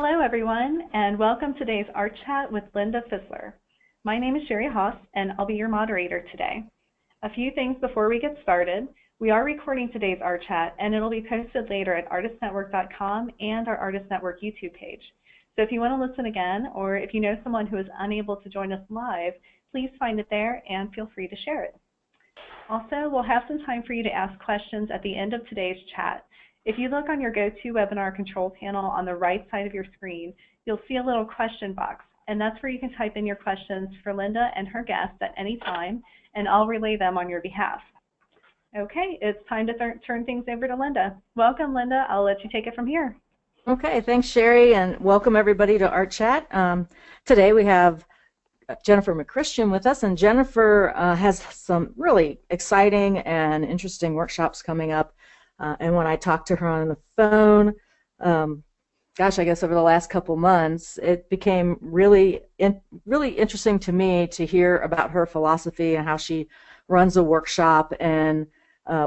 Hello, everyone, and welcome to today's Art Chat with Linda Fisler. My name is Sherry Haas, and I'll be your moderator today. A few things before we get started. We are recording today's Art Chat, and it'll be posted later at artistnetwork.com and our Artist Network YouTube page. So if you want to listen again, or if you know someone who is unable to join us live, please find it there and feel free to share it. Also, we'll have some time for you to ask questions at the end of today's chat. If you look on your GoToWebinar control panel on the right side of your screen, you'll see a little question box, and that's where you can type in your questions for Linda and her guests at any time, and I'll relay them on your behalf. Okay, it's time to turn things over to Linda. Welcome, Linda. I'll let you take it from here. Okay, thanks, Sherry, and welcome everybody to Art Chat. Today we have Jennifer McChristian with us, and Jennifer has some really exciting and interesting workshops coming up. And when I talked to her on the phone, gosh, I guess over the last couple months, it became really interesting to me to hear about her philosophy and how she runs a workshop and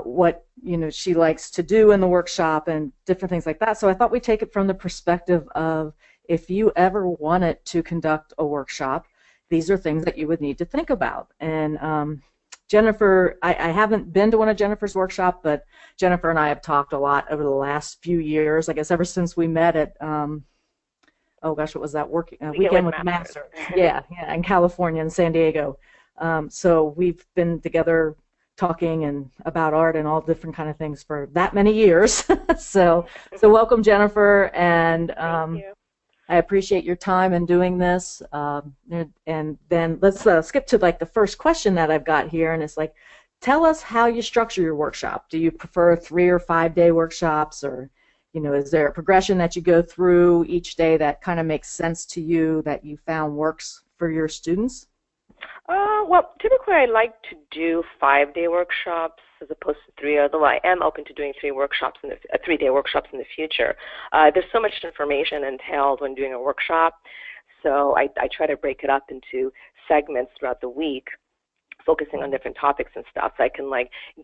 what she likes to do in the workshop and different things like that. So I thought we'd take it from the perspective of if you ever wanted to conduct a workshop, these are things that you would need to think about. And Jennifer, I haven't been to one of Jennifer's workshops, but Jennifer and I have talked a lot over the last few years, I guess ever since we met at, oh gosh, what was that, Weekend with Masters. Yeah, in California, in San Diego. So we've been together talking and about art and all different kind of things for that many years. so welcome, Jennifer, and Thank you. I appreciate your time in doing this. And then let's skip to like the first question that I've got here, and it's like, tell us how you structure your workshop. Do you prefer 3 or 5 day workshops, or is there a progression that you go through each day that kind of makes sense to you that you found works for your students? Well, typically I like to do 5-day workshops as opposed to 3, although I am open to doing 3-day workshops in the future. There's so much information entailed when doing a workshop, so I try to break it up into segments throughout the week, focusing on different topics and stuff, so I can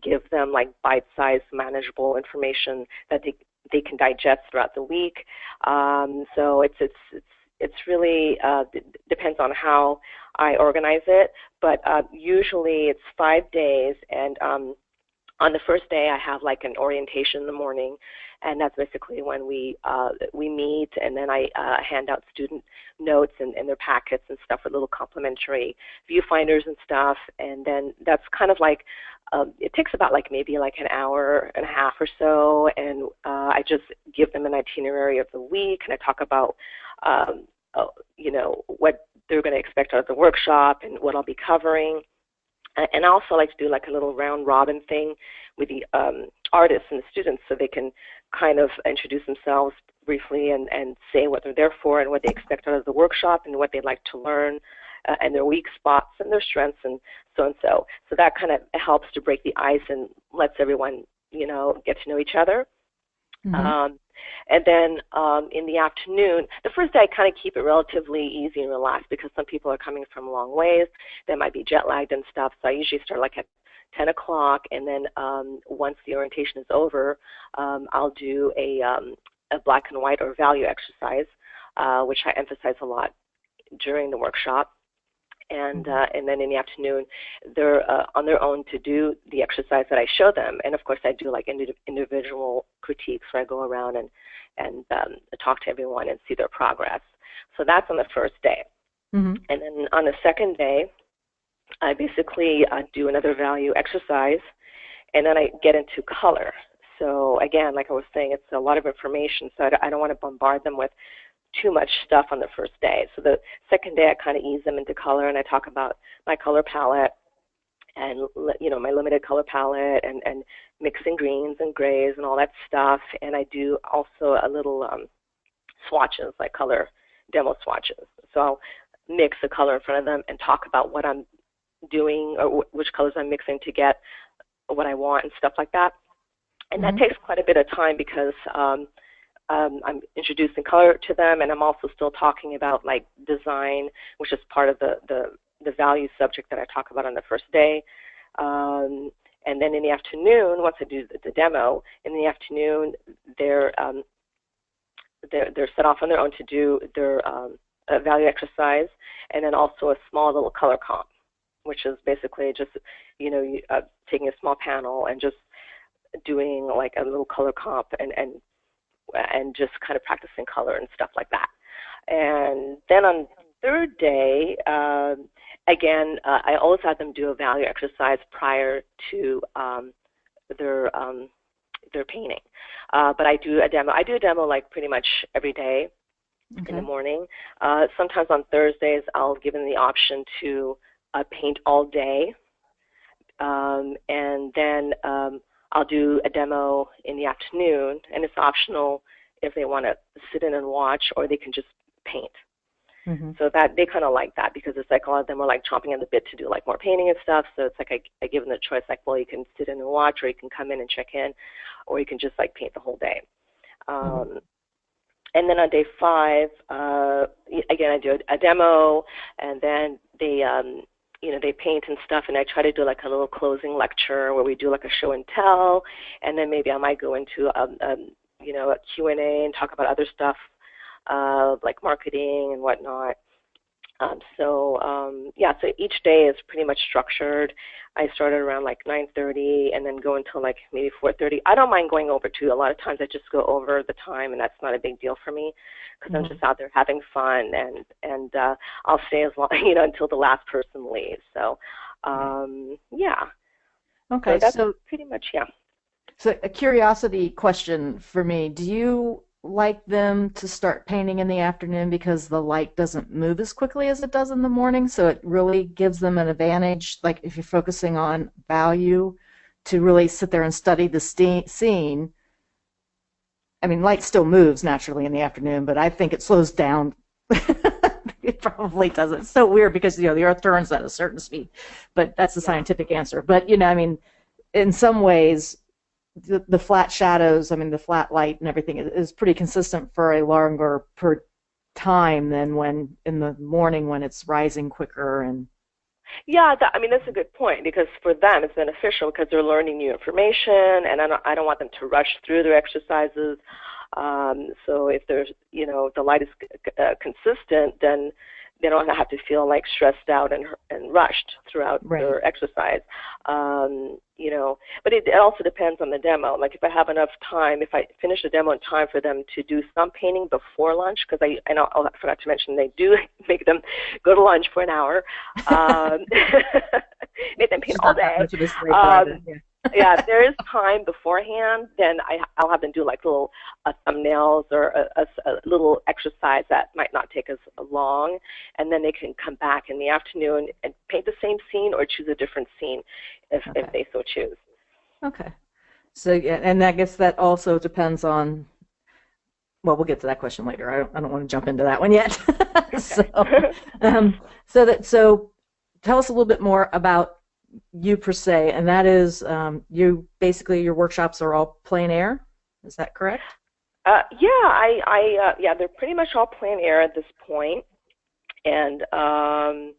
give them bite-sized, manageable information that they can digest throughout the week. So it's really depends on how I organize it, but usually it's 5 days, and on the first day I have an orientation in the morning, and that's basically when we meet, and then I hand out student notes and their packets and stuff with little complimentary viewfinders and stuff, and then that's kind of it takes about maybe an hour and a half or so, and I just give them an itinerary of the week, and I talk about what they're going to expect out of the workshop and what I'll be covering. And I also like to do a little round robin thing with the artists and the students, so they can kind of introduce themselves briefly and say what they're there for and what they expect out of the workshop and what they'd like to learn, and their weak spots and their strengths and so. So that kind of helps to break the ice and lets everyone, get to know each other. Mm-hmm. And then in the afternoon, the first day I kind of keep it relatively easy and relaxed because some people are coming from long ways. They might be jet lagged and stuff, so I usually start at 10 o'clock, and then once the orientation is over, I'll do a black and white or value exercise, which I emphasize a lot during the workshop. And then in the afternoon, they're on their own to do the exercise that I show them. And of course, I do individual critiques where I go around and talk to everyone and see their progress. So that's on the first day. Mm-hmm. And then on the second day, I basically do another value exercise, and then I get into color. So again, like I was saying, it's a lot of information, so I don't want to bombard them with too much stuff on the first day. So the second day I kind of ease them into color, and I talk about my color palette and my limited color palette and mixing greens and grays and all that stuff. And I do also a little swatches, color demo swatches. So I'll mix the color in front of them and talk about what I'm doing or which colors I'm mixing to get what I want and stuff like that. And Mm-hmm. that takes quite a bit of time because I'm introducing color to them, and I'm also still talking about design, which is part of the value subject that I talk about on the first day. And then in the afternoon, once I do the demo, in the afternoon, they're they're set off on their own to do their value exercise, and then also a small little color comp, which is basically just, taking a small panel and just doing like a little color comp and just kind of practicing color and stuff like that. And then on third day, again, I always have them do a value exercise prior to their painting. But I do a demo. I do a demo like pretty much every day in the morning. Sometimes on Thursdays, I'll give them the option to paint all day. And then I'll do a demo in the afternoon, and it's optional if they want to sit in and watch, or they can just paint. So that they kind of like that, because it's like a lot of them are like chomping at the bit to do like more painting and stuff. So it's like I give them the choice, like, well, you can sit in and watch, or you can come in and check in, or you can just like paint the whole day. And then on day 5, again, I do a demo, and then they they paint and stuff, and I try to do like a little closing lecture where we do like a show and tell, and then maybe I might go into a Q&A and talk about other stuff, like marketing and whatnot. So each day is pretty much structured. I started around like 9:30 and then go until like maybe 4:30. I don't mind going over too. A lot of times I just go over the time, and that's not a big deal for me, because I'm just out there having fun, and I'll stay as long, until the last person leaves. So, Okay. So that's pretty much, So a curiosity question for me: do you like them to start painting in the afternoon because the light doesn't move as quickly as it does in the morning, so it really gives them an advantage, like if you're focusing on value, to really sit there and study the scene? I mean, light still moves naturally in the afternoon, but I think it slows down. It probably doesn't. It's so weird because, the Earth turns at a certain speed, but that's the scientific answer. But, I mean, in some ways, the flat shadows, the flat light and everything is pretty consistent for a longer per time than when in the morning when it's rising quicker. And that's a good point, because for them it's beneficial because they're learning new information, and I don't want them to rush through their exercises. So if there's, the light is consistent, then they don't have to feel like stressed out and rushed throughout their exercise. But it also depends on the demo. Like if I have enough time, if I finish the demo in time for them to do some painting before lunch, because I forgot to mention they do make them go to lunch for an hour. Make them paint all day. If there is time beforehand, then I'll have them do like little thumbnails or a little exercise that might not take as long, and then they can come back in the afternoon and paint the same scene or choose a different scene if they so choose. Okay. So, and I guess that also depends on, well, we'll get to that question later. I don't want to jump into that one yet. So tell us a little bit more about you per se, and that is your workshops are all plein air. Is that correct? They're pretty much all plein air at this point, and I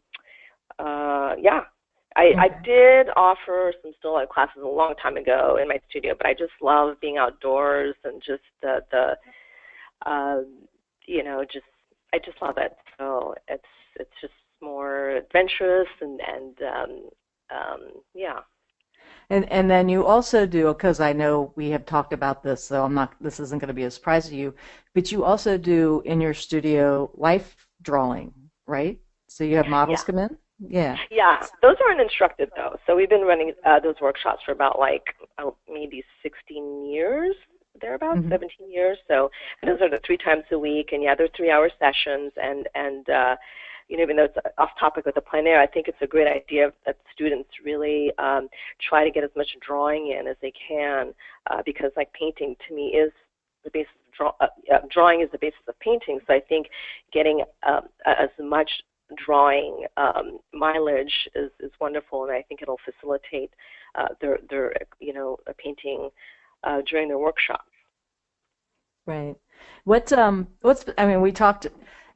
did offer some still life classes a long time ago in my studio, but I just love being outdoors and just I just love it. So it's just more adventurous and And then you also do, because I know we have talked about this, so this isn't going to be a surprise to you, but you also do in your studio life drawing, right? So you have models come in? Yeah. Yeah, those aren't instructed though. So we've been running those workshops for about maybe 16 years, thereabouts, 17 years. So those are the 3 times a week, and they're 3-hour sessions, and even though it's off topic with the plein air, I think it's a great idea that students really try to get as much drawing in as they can, because like painting to me is the basis of drawing is the basis of painting. So I think getting as much drawing mileage is wonderful, and I think it'll facilitate their painting during their workshop. Right. We talked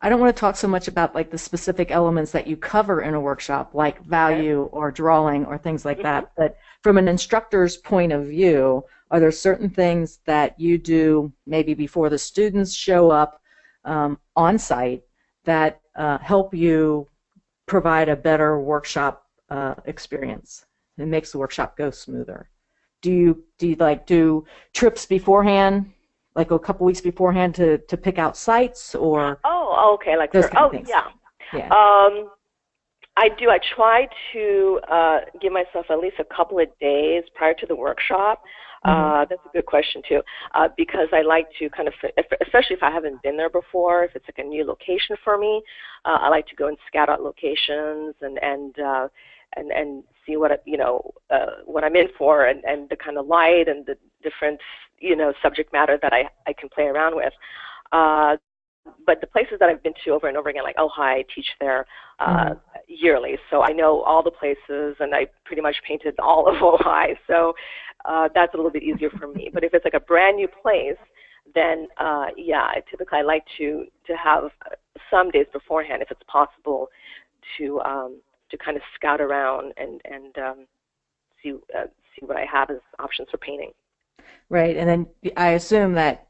I don't want to talk so much about like the specific elements that you cover in a workshop, like value or drawing or things like that. But from an instructor's point of view, are there certain things that you do maybe before the students show up on site that help you provide a better workshop experience? It makes the workshop go smoother. Do you like do trips beforehand, like a couple weeks beforehand to pick out sites, or okay, like those kind of things? yeah. I do. I try to give myself at least a couple of days prior to the workshop. That's a good question too, because I like to kind of, especially if I haven't been there before, if it's like a new location for me, I like to go and scout out locations and see what what I'm in for, and the kind of light and the different subject matter that I can play around with. But the places that I've been to over and over again, like Ojai, I teach there yearly, so I know all the places, and I pretty much painted all of Ojai, so that's a little bit easier for me. But if it's like a brand new place, then typically I like to have some days beforehand, if it's possible, to kind of scout around and see what I have as options for painting. Right, and then I assume that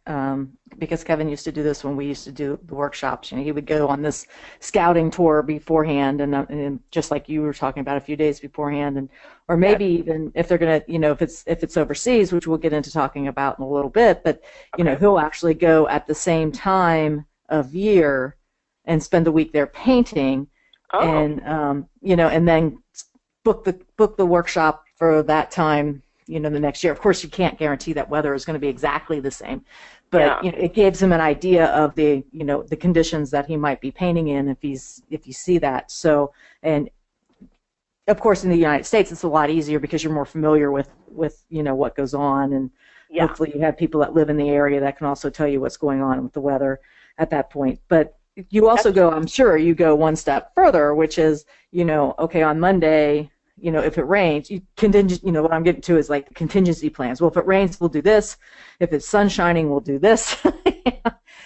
because Kevin used to do this when we used to do the workshops, he would go on this scouting tour beforehand, and just like you were talking about a few days beforehand, or maybe even if they're gonna, if it's overseas, which we'll get into talking about in a little bit, but he'll actually go at the same time of year and spend a week there painting, and and then book the workshop for that time. The next year. Of course, you can't guarantee that weather is going to be exactly the same, but it gives him an idea of the the conditions that he might be painting in if you see that. So, and of course, in the United States, it's a lot easier because you're more familiar with what goes on, and hopefully you have people that live in the area that can also tell you what's going on with the weather at that point. But you also I'm sure you go one step further, which is okay, on Monday, if it rains, what I'm getting to is like contingency plans. Well, if it rains, we'll do this. If it's sun shining, we'll do this.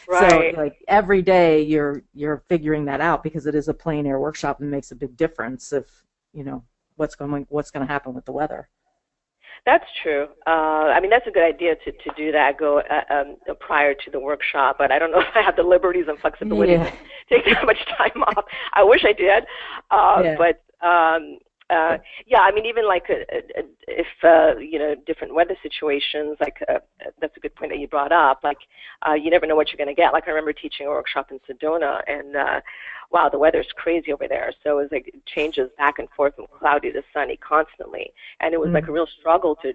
Right. So like every day you're figuring that out, because it is a plein air workshop and makes a big difference if, what's going to happen with the weather. That's true. I mean, that's a good idea to do that, go prior to the workshop, but I don't know if I have the liberties and flexibility to take that much time off. I wish I did, but I mean, even like if different weather situations, like that's a good point that you brought up. Like you never know what you're going to get. Like I remember teaching a workshop in Sedona, and wow, the weather's crazy over there. So it was like it changes back and forth from cloudy to sunny constantly, and it was like a real struggle to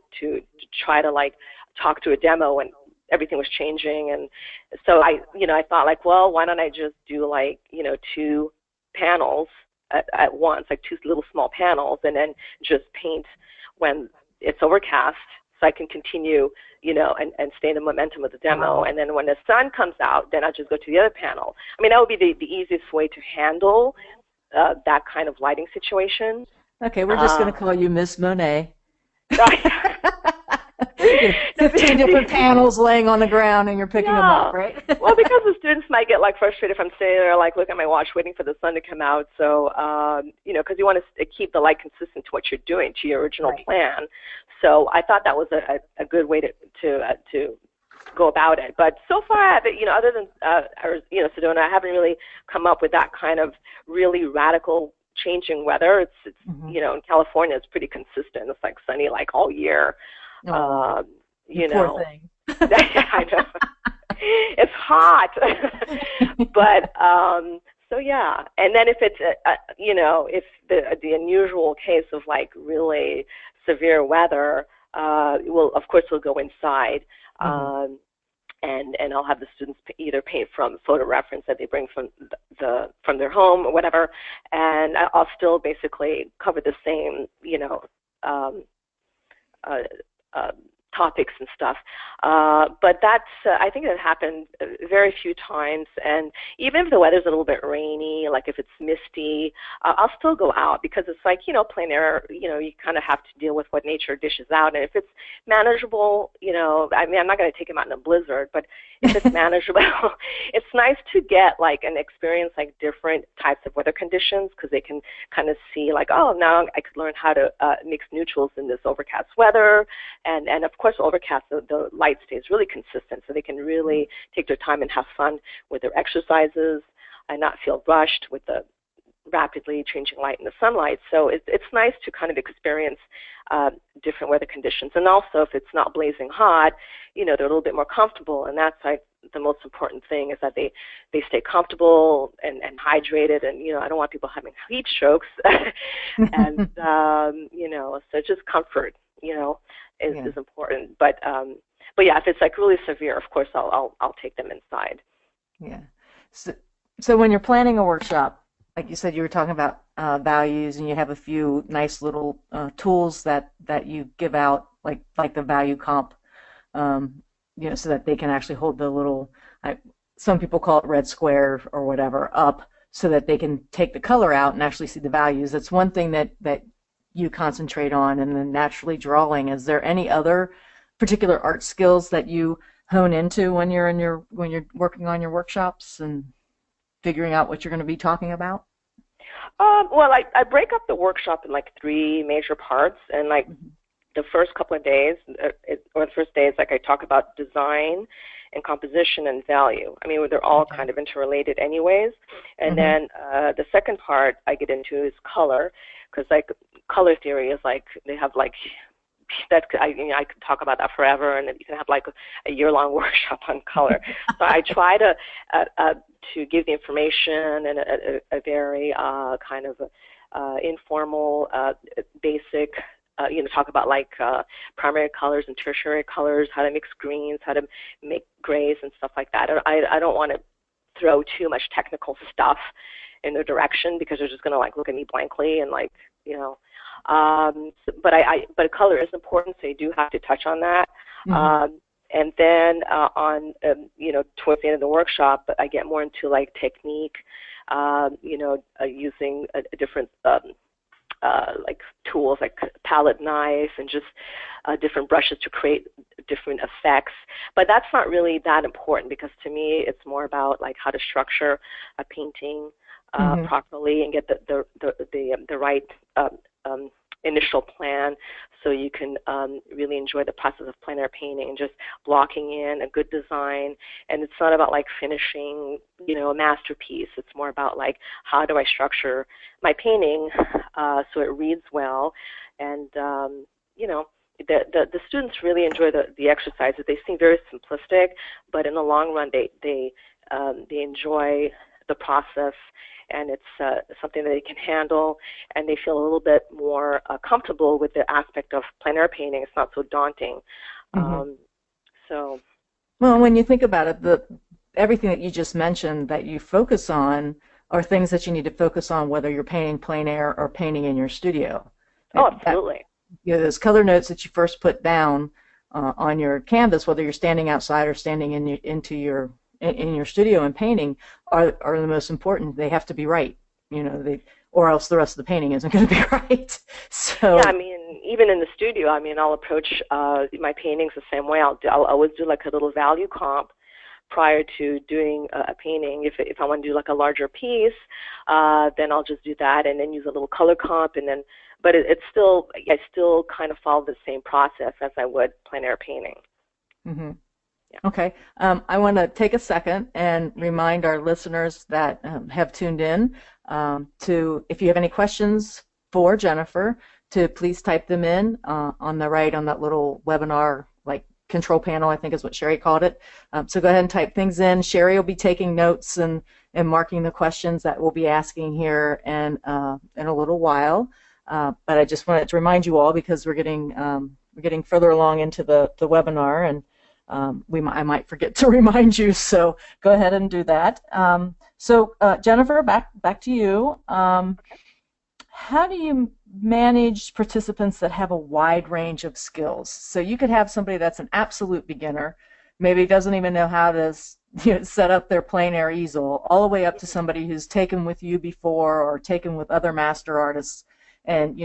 try to like talk to a demo, and everything was changing. And so I thought like, well, why don't I just do like 2 panels at once, like 2 little small panels, and then just paint when it's overcast, so I can continue, and stay in the momentum of the demo. And then when the sun comes out, then I'll just go to the other panel. I mean, that would be the easiest way to handle that kind of lighting situation. Okay, we're just going to call you Miss Monet. 15 different panels laying on the ground, and you're picking them up, right? Well, because the students might get like frustrated if I'm sitting there like looking at my watch waiting for the sun to come out. So, because you want to keep the light consistent to what you're doing, to your original plan. So I thought that was a good way to go about it. But so far, I haven't, other than Sedona, I haven't really come up with that kind of really radical changing weather. It's in California, it's pretty consistent. It's like sunny like all year. Poor thing. I know. It's hot. But so yeah. And then if it's if the unusual case of like really severe weather, of course we'll go inside. And I'll have the students either paint from photo reference that they bring from their home or whatever, and I'll still basically cover the same topics and stuff. But that's, I think it happened very few times. And even if the weather's a little bit rainy, like if it's misty, I'll still go out because it's like, plein air, you kind of have to deal with what nature dishes out. And if it's manageable, I mean, I'm not going to take them out in a blizzard, but if it's manageable, it's nice to get like an experience like different types of weather conditions because they can kind of see like, oh, now I could learn how to mix neutrals in this overcast weather. And of course, overcast, the light stays really consistent, so they can really take their time and have fun with their exercises and not feel rushed with the rapidly changing light in the sunlight. So it's nice to kind of experience different weather conditions. And also, if it's not blazing hot, they're a little bit more comfortable. And that's like the most important thing is that they stay comfortable and hydrated. And, I don't want people having heat strokes. And, so just comfort, is important. But yeah, if it's like really severe, of course, I'll take them inside. Yeah. So when you're planning a workshop, like you said, you were talking about values, and you have a few nice little tools that you give out, like the value comp, so that they can actually hold the little, some people call it red square or whatever, up, so that they can take the color out and actually see the values. That's one thing that you concentrate on, and then naturally drawing. Is there any other particular art skills that you hone into when you're working on your workshops and figuring out what you're going to be talking about? Well, I break up the workshop in like 3 major parts, and like the first couple of days, or the first days, like I talk about design and composition and value. I mean, they're all kind of interrelated anyways. And then the second part I get into is color, because like color theory is like, they have like, that I could talk about that forever, and you can have like a year-long workshop on color. So I try to give the information in a very kind of informal, basic. Talk about like primary colors and tertiary colors, how to mix greens, how to make grays and stuff like that. I don't want to throw too much technical stuff in their direction because they're just going to like look at me blankly and like, but color is important, so you do have to touch on that. And then towards the end of the workshop, I get more into like technique, using a different like tools like palette knife and just different brushes to create different effects. But that's not really that important because to me it's more about like how to structure a painting properly and get the right initial plan so you can really enjoy the process of plein air painting and just blocking in a good design. And it's not about like finishing, a masterpiece. It's more about like how do I structure my painting so it reads well. And the students really enjoy the exercises. They seem very simplistic, but in the long run they enjoy the process, and it's something that they can handle, and they feel a little bit more comfortable with the aspect of plein air painting. It's not so daunting. Well, when you think about it, everything that you just mentioned that you focus on are things that you need to focus on, whether you're painting plein air or painting in your studio. Oh, absolutely. Those color notes that you first put down on your canvas, whether you're standing outside or standing in your studio and painting, are the most important. They have to be right, or else the rest of the painting isn't going to be right. So yeah, I mean, even in the studio, I mean, I'll approach my paintings the same way. I'll always do like a little value comp prior to doing a painting. If I want to do like a larger piece, then I'll just do that and then use a little color comp, and then. But I still kind of follow the same process as I would plein air painting. Yeah. Okay. I want to take a second and remind our listeners that have tuned in to, if you have any questions for Jennifer, to please type them in on the right on that little webinar like control panel, I think is what Sherry called it. So go ahead and type things in. Sherry will be taking notes and marking the questions that we'll be asking here in a little while. But I just wanted to remind you all, because we're getting further along into the webinar, and I might forget to remind you, so go ahead and do that. So Jennifer, back to you. How do you manage participants that have a wide range of skills. So you could have somebody that's an absolute beginner, maybe doesn't even know how to set up their plein air easel, all the way up to somebody who's taken with you before or taken with other master artists and,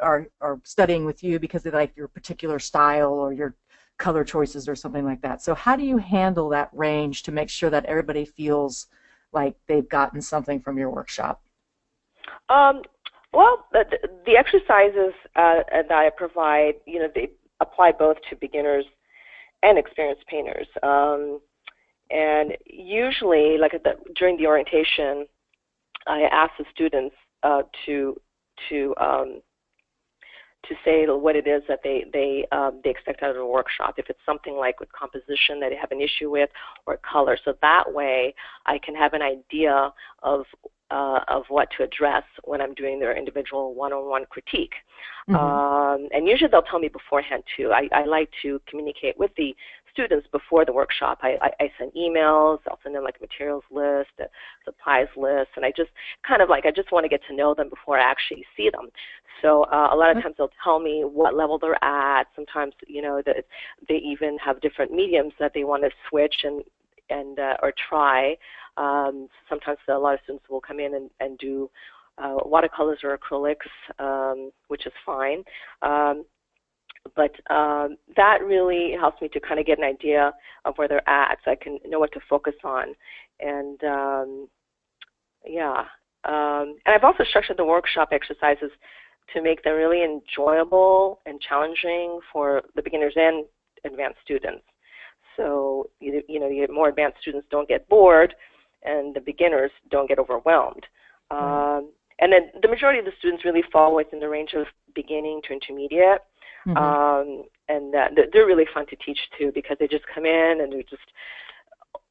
are studying with you because they like your particular style or your color choices or something like that. So how do you handle that range to make sure that everybody feels like they've gotten something from your workshop? Well, the exercises that I provide, they apply both to beginners and experienced painters. And usually, during the orientation, I ask the students to say what it is that they expect out of a workshop. If it's something like with composition that they have an issue with, or color, so that way I can have an idea of what to address when I'm doing their individual one-on-one critique. Mm-hmm. And usually they'll tell me beforehand too. I like to communicate with the students before the workshop. I send emails, I'll send them like a materials list, a supplies list, and I just want to get to know them before I actually see them. So a lot of times they'll tell me what level they're at. Sometimes, that they even have different mediums that they want to switch and or try. Sometimes a lot of students will come in and do watercolors or acrylics, which is fine. But that really helps me to kind of get an idea of where they're at, so I can know what to focus on. And and I've also structured the workshop exercises to make them really enjoyable and challenging for the beginners and advanced students. So the more advanced students don't get bored, and the beginners don't get overwhelmed. And then the majority of the students really fall within the range of beginning to intermediate. Mm-hmm. And they're really fun to teach too, because they just come in and they're just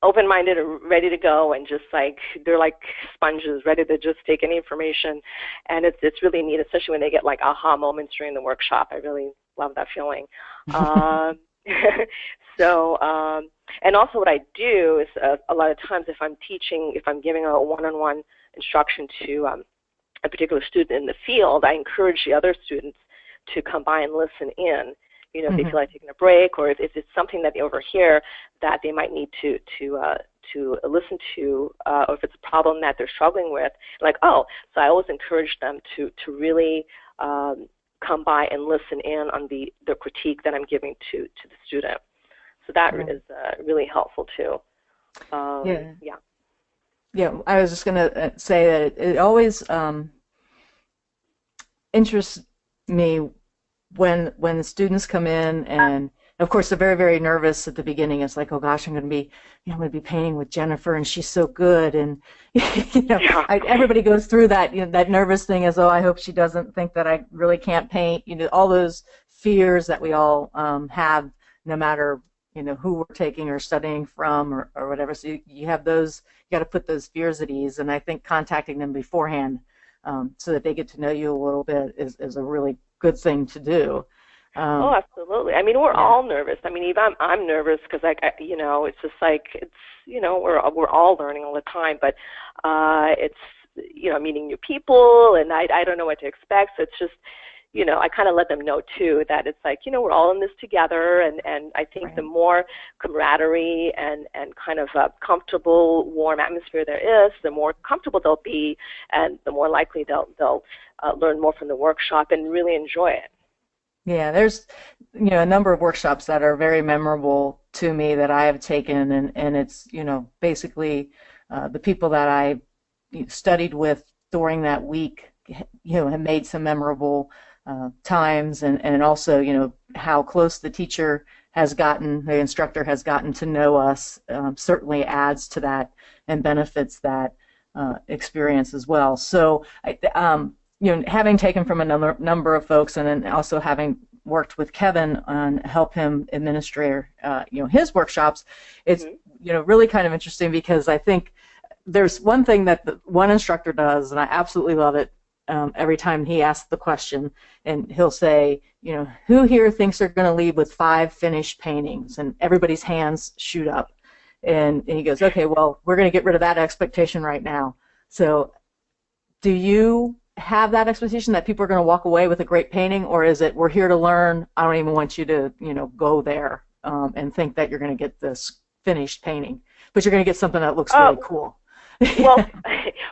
open-minded and ready to go, and just they're like sponges, ready to just take any information. And it's really neat, especially when they get aha moments during the workshop. I really love that feeling. So, and also what I do is a lot of times if I'm giving a one-on-one instruction to a particular student in the field, I encourage the other students to come by and listen in. If they feel like taking a break, or if it's something that they overhear that they might need to listen to, or if it's a problem that they're struggling with, so I always encourage them to really come by and listen in on the critique that I'm giving to the student. So that is really helpful too. Yeah, I was just going to say that it always interests me when the students come in, and of course they're very, very nervous at the beginning. It's like, oh gosh, I'm going to be painting with Jennifer, and she's so good, and everybody goes through that that nervous thing, as I hope she doesn't think that I really can't paint. All those fears that we all have, no matter who we're taking or studying from or whatever. So you have those. You got to put those fears at ease, and I think contacting them beforehand so that they get to know you a little bit is a really good thing to do. Oh, absolutely. I mean, we're all nervous. I mean, even I'm nervous because it's just we're all learning all the time. But it's meeting new people, and I don't know what to expect. So it's just I kind of let them know too that it's we're all in this together, and I think the more camaraderie and kind of comfortable, warm atmosphere there is, the more comfortable they'll be, and the more likely they'll learn more from the workshop and really enjoy it. Yeah, there's a number of workshops that are very memorable to me that I have taken, and it's basically the people that I studied with during that week have made some memorable times, and also how close the teacher has gotten, the instructor has gotten to know us, certainly adds to that and benefits that experience as well. So having taken from a number of folks, and then also having worked with Kevin on help him administer his workshops, it's really kind of interesting, because I think there's one thing that one instructor does, and I absolutely love it. Every time he asks the question, and he'll say, who here thinks they're going to leave with 5 finished paintings? And everybody's hands shoot up. And he goes, okay, well, we're going to get rid of that expectation right now. So do you have that expectation that people are going to walk away with a great painting, or is it we're here to learn? I don't even want you to, go there and think that you're going to get this finished painting, but you're going to get something that looks really cool. Well,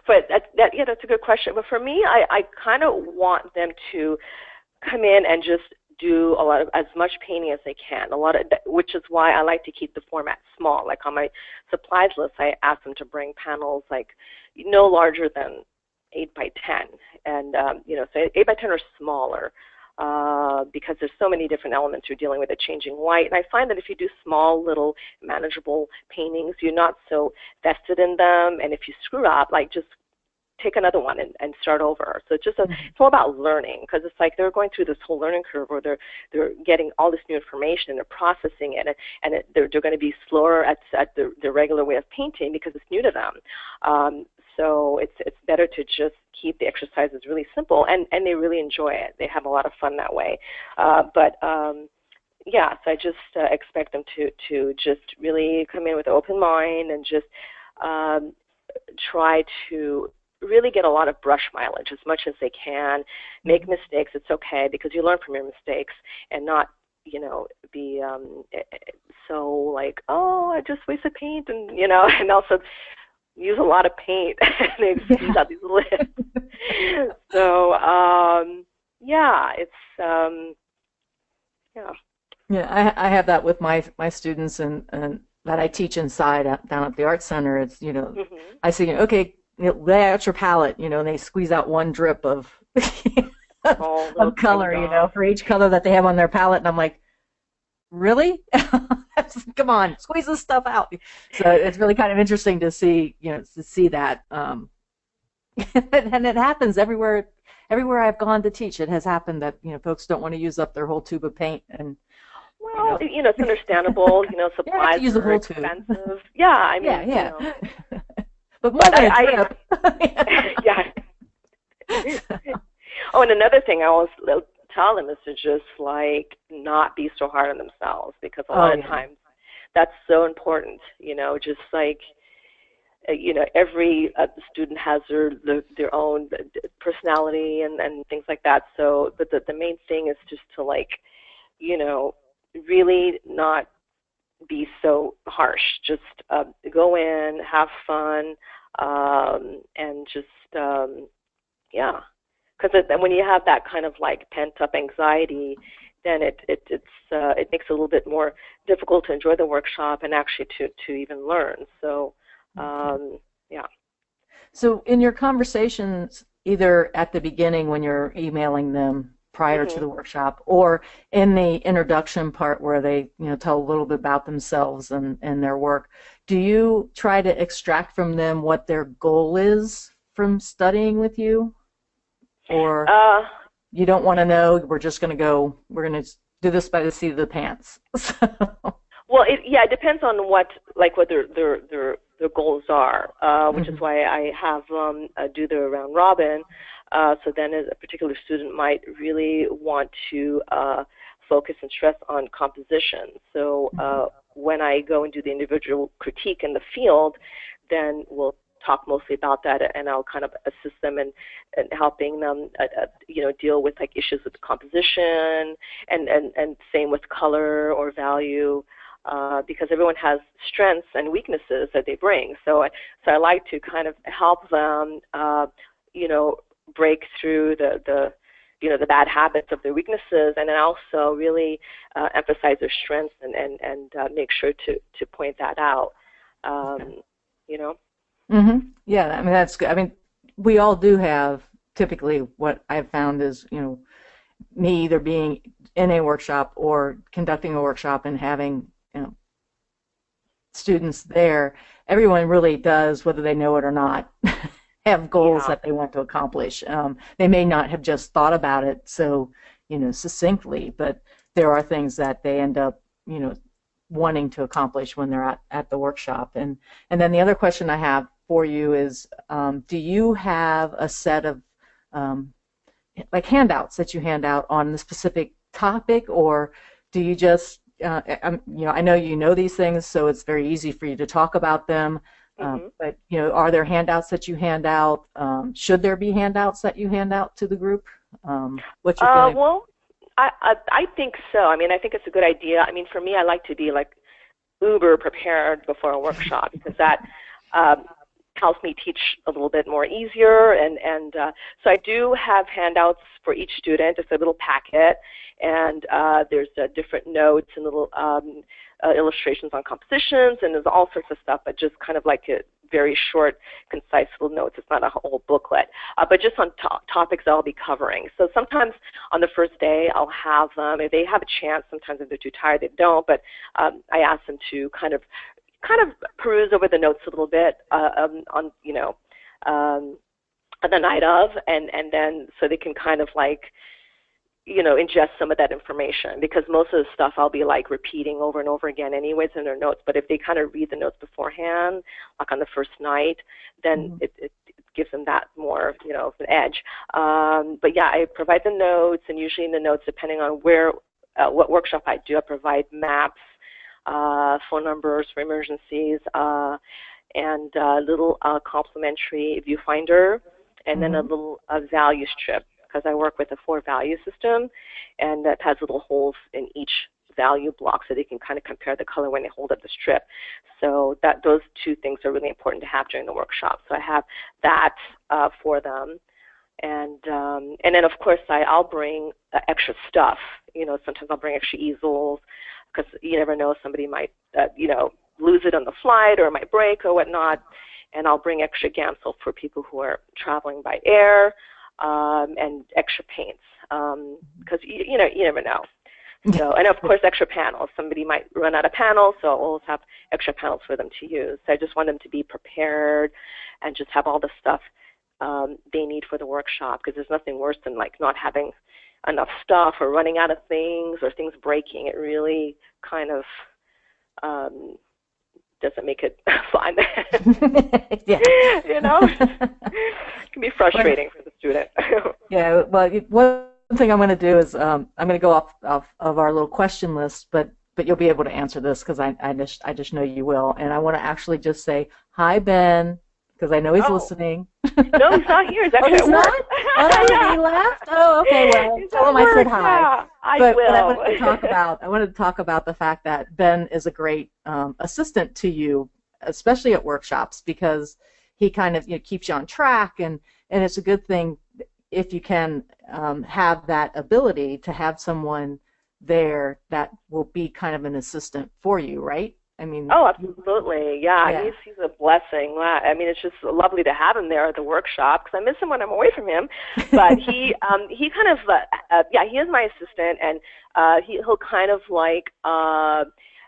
but that's a good question. But for me, I kind of want them to come in and just do as much painting as they can. Which is why I like to keep the format small. Like on my supplies list, I ask them to bring panels like no larger than 8 by 10, and so 8 by 10 or smaller. Because there's so many different elements you're dealing with, a changing light. And I find that if you do small, little, manageable paintings, you're not so vested in them. And if you screw up, like just take another one and start over. So it's all about learning, because it's like they're going through this whole learning curve where they're getting all this new information and they're processing it, and they're going to be slower at the regular way of painting because it's new to them. So it's better to just keep the exercises really simple, and they really enjoy it. They have a lot of fun that way. So I just expect them to just really come in with an open mind and just try to really get a lot of brush mileage as much as they can. Make mistakes, it's okay, because you learn from your mistakes, and not be so like, oh, I just wasted paint, and also use a lot of paint and they squeeze out these lids. So Yeah, I have that with my students and that I teach inside down at the art center. It's I say, okay, lay out your palette, and they squeeze out one drip of of color, for each color that they have on their palette, and I'm like, really? Come on, squeeze this stuff out. So it's really kind of interesting to see, that. And it happens everywhere I've gone to teach. It has happened that, folks don't want to use up their whole tube of paint. And well, it's understandable. Supplies use the are whole expensive. tube. Yeah, I mean, yeah. But more than a trip. Yeah. Oh, and another thing I always tell them is to just like not be so hard on themselves, because a lot of times that's so important. Just like every student has their own personality and things like that. So, but the main thing is just to like really not be so harsh. Just go in, have fun, and just because when you have that kind of like pent-up anxiety, then it makes it a little bit more difficult to enjoy the workshop and actually to even learn. So, So in your conversations, either at the beginning when you're emailing them prior to the workshop, or in the introduction part where they tell a little bit about themselves and their work, do you try to extract from them what their goal is from studying with you? Or you don't want to know, we're going to do this by the seat of the pants? Well, it depends on what their goals are, which is why I have them do the round robin. So then a particular student might really want to focus and stress on composition. So when I go and do the individual critique in the field, then we'll talk mostly about that, and I'll kind of assist them in helping them, deal with like issues with composition and same with color or value, because everyone has strengths and weaknesses that they bring. So I like to kind of help them, break through the bad habits of their weaknesses, and then also really emphasize their strengths and make sure to point that out. Yeah, I mean that's good. I mean, we all do have typically what I've found is me either being in a workshop or conducting a workshop and having students there. Everyone really does, whether they know it or not, have goals that they want to accomplish. They may not have just thought about it so succinctly, but there are things that they end up wanting to accomplish when they're at the workshop. And then the other question I have for you is, do you have a set of like handouts that you hand out on the specific topic, or do you just I know these things, so it's very easy for you to talk about them, But, are there handouts that you hand out? Should there be handouts that you hand out to the group? What's your feeling? Well, I think so. I mean, I think it's a good idea. I mean, for me, I like to be like uber prepared before a workshop because that helps me teach a little bit more easier. And so I do have handouts for each student. It's a little packet, and there's different notes and little illustrations on compositions, and there's all sorts of stuff, but just kind of like a very short, concise little notes. It's not a whole booklet, but just on topics that I'll be covering. So sometimes on the first day, I'll have them, if they have a chance, sometimes if they're too tired, they don't, but I ask them to kind of peruse over the notes a little bit on the night of, and then so they can kind of like ingest some of that information, because most of the stuff I'll be like repeating over and over again anyways in their notes. But if they kind of read the notes beforehand, like on the first night, then it gives them that more, an edge. But yeah, I provide the notes, and usually in the notes, depending on what workshop I do, I provide maps, phone numbers for emergencies, and a little complimentary viewfinder, and then a little value strip, because I work with a 4-value system, and that has little holes in each value block so they can kind of compare the color when they hold up the strip. So those two things are really important to have during the workshop. So I have that for them. And then, of course, I'll bring extra stuff. Sometimes I'll bring extra easels, because you never know, somebody might, lose it on the flight, or it might break or whatnot. And I'll bring extra Gamsol for people who are traveling by air, and extra paints, because you never know. So, and of course, extra panels. Somebody might run out of panels, so I'll always have extra panels for them to use. So I just want them to be prepared and just have all the stuff they need for the workshop, because there's nothing worse than like not having enough stuff, or running out of things, or things breaking. It really kind of doesn't make it fun. Yeah. It can be frustrating for the student. Yeah, well, one thing I'm going to do is I'm going to go off of our little question list, but you'll be able to answer this, because I just know you will. And I want to actually just say, hi, Ben, because I know he's listening. No, he's not here. He's actually he's at work. Not? Oh, he left? Oh, okay, well, tell him I said hi. Yeah, I will. But I wanted to talk about the fact that Ben is a great assistant to you, especially at workshops, because he kind of keeps you on track, and it's a good thing if you can have that ability to have someone there that will be kind of an assistant for you, right? I mean, oh, absolutely, yeah. He's a blessing. I mean, it's just lovely to have him there at the workshop, because I miss him when I'm away from him. But he kind of he is my assistant, and he'll kind of like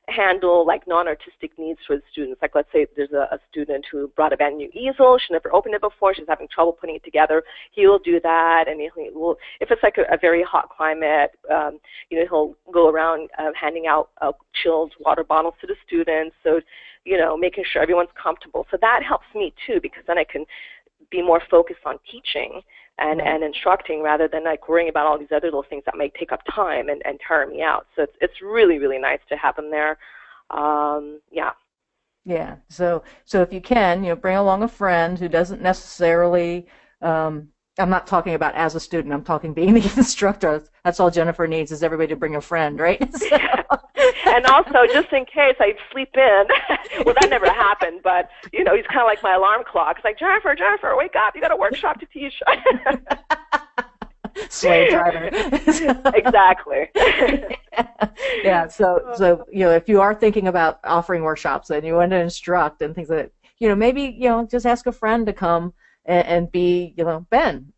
handle like non-artistic needs for the students. Like, let's say there's a student who brought a brand new easel. She never opened it before. She's having trouble putting it together. He will do that, and he will, if it's like a very hot climate, he'll go around handing out chilled water bottles to the students. So, making sure everyone's comfortable. So that helps me too, because then I can be more focused on teaching and instructing, rather than like worrying about all these other little things that might take up time and tire me out. So it's really, really nice to have them there. Yeah. So if you can, bring along a friend who doesn't necessarily, I'm not talking about as a student, I'm talking being the instructor. That's all Jennifer needs, is everybody to bring a friend, right? So. And also, just in case I sleep in, well, that never happened, but, he's kind of like my alarm clock. It's like, Jennifer, wake up, you got a workshop to teach. Slave driver. Exactly. Yeah, so if you are thinking about offering workshops and you want to instruct and things like that, maybe, just ask a friend to come and be, Ben,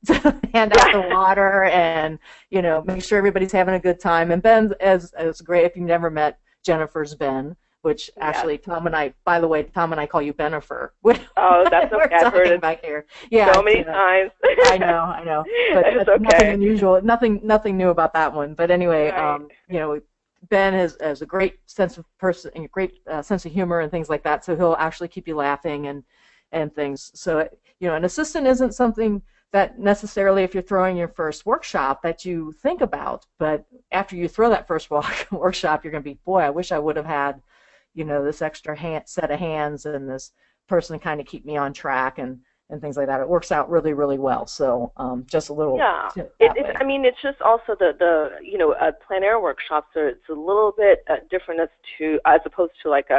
hand out the water and, make sure everybody's having a good time. And Ben is great. If you've never met Jennifer's Ben, which actually Tom and I call you Benifer. Oh, that's okay. I've heard it back here. Yeah, so many times. I know. But it's okay. Nothing unusual, nothing new about that one. But anyway, right. Ben has a great sense of a great sense of humor and things like that. So he'll actually keep you laughing and things. So, an assistant isn't something that necessarily, if you're throwing your first workshop, that you think about. But after you throw that first workshop, you're going to be, boy, I wish I would have had, this extra set of hands and this person to kind of keep me on track and things like that. It works out really, really well. So just a little tip that way. I mean, it's just also plein air workshops it's a little bit different as opposed to like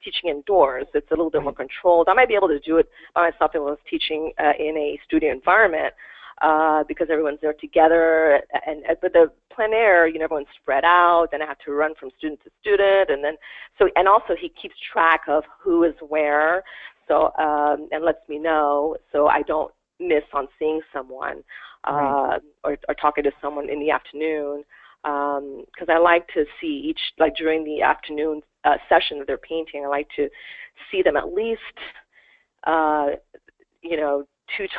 teaching indoors. It's a little bit more controlled. I might be able to do it by myself if I was teaching in a studio environment because everyone's there together. But the plein air, everyone's spread out, and I have to run from student to student, and also he keeps track of who is where. So and lets me know so I don't miss on seeing someone or talking to someone in the afternoon because I like to see during the afternoon session that they're painting, I like to see them at least 2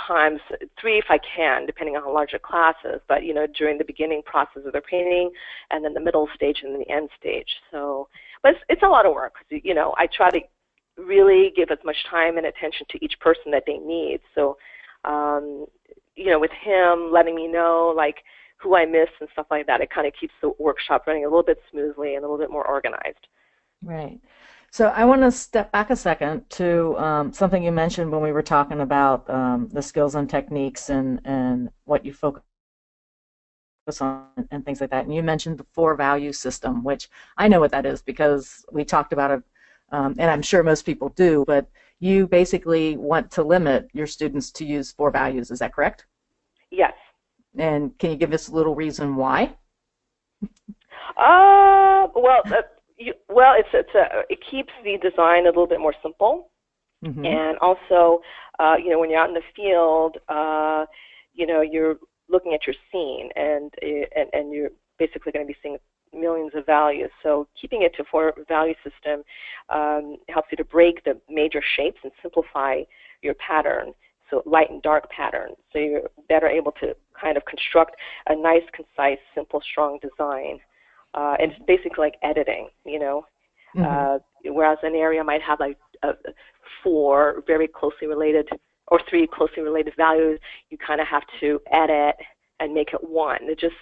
times, 3 if I can, depending on how large a class is, but during the beginning process of their painting and then the middle stage and then the end stage. So but it's a lot of work. I try to really give as much time and attention to each person that they need. So, with him letting me know like who I miss and stuff like that, it kind of keeps the workshop running a little bit smoothly and a little bit more organized. Right. So I want to step back a second to something you mentioned when we were talking about the skills and techniques and what you focus on and things like that. And you mentioned the 4 value system, which I know what that is because we talked about it. And I'm sure most people do, but you basically want to limit your students to use 4 values. Is that correct? Yes. And can you give us a little reason why? It keeps the design a little bit more simple, and also, when you're out in the field, you're looking at your scene, and you're basically going to be seeing millions of values. So keeping it to 4 value system helps you to break the major shapes and simplify your pattern. So light and dark pattern. So you're better able to kind of construct a nice, concise, simple, strong design. And it's basically like editing, whereas an area might have like 4 very closely related or 3 closely related values. You kind of have to edit and make it 1. It just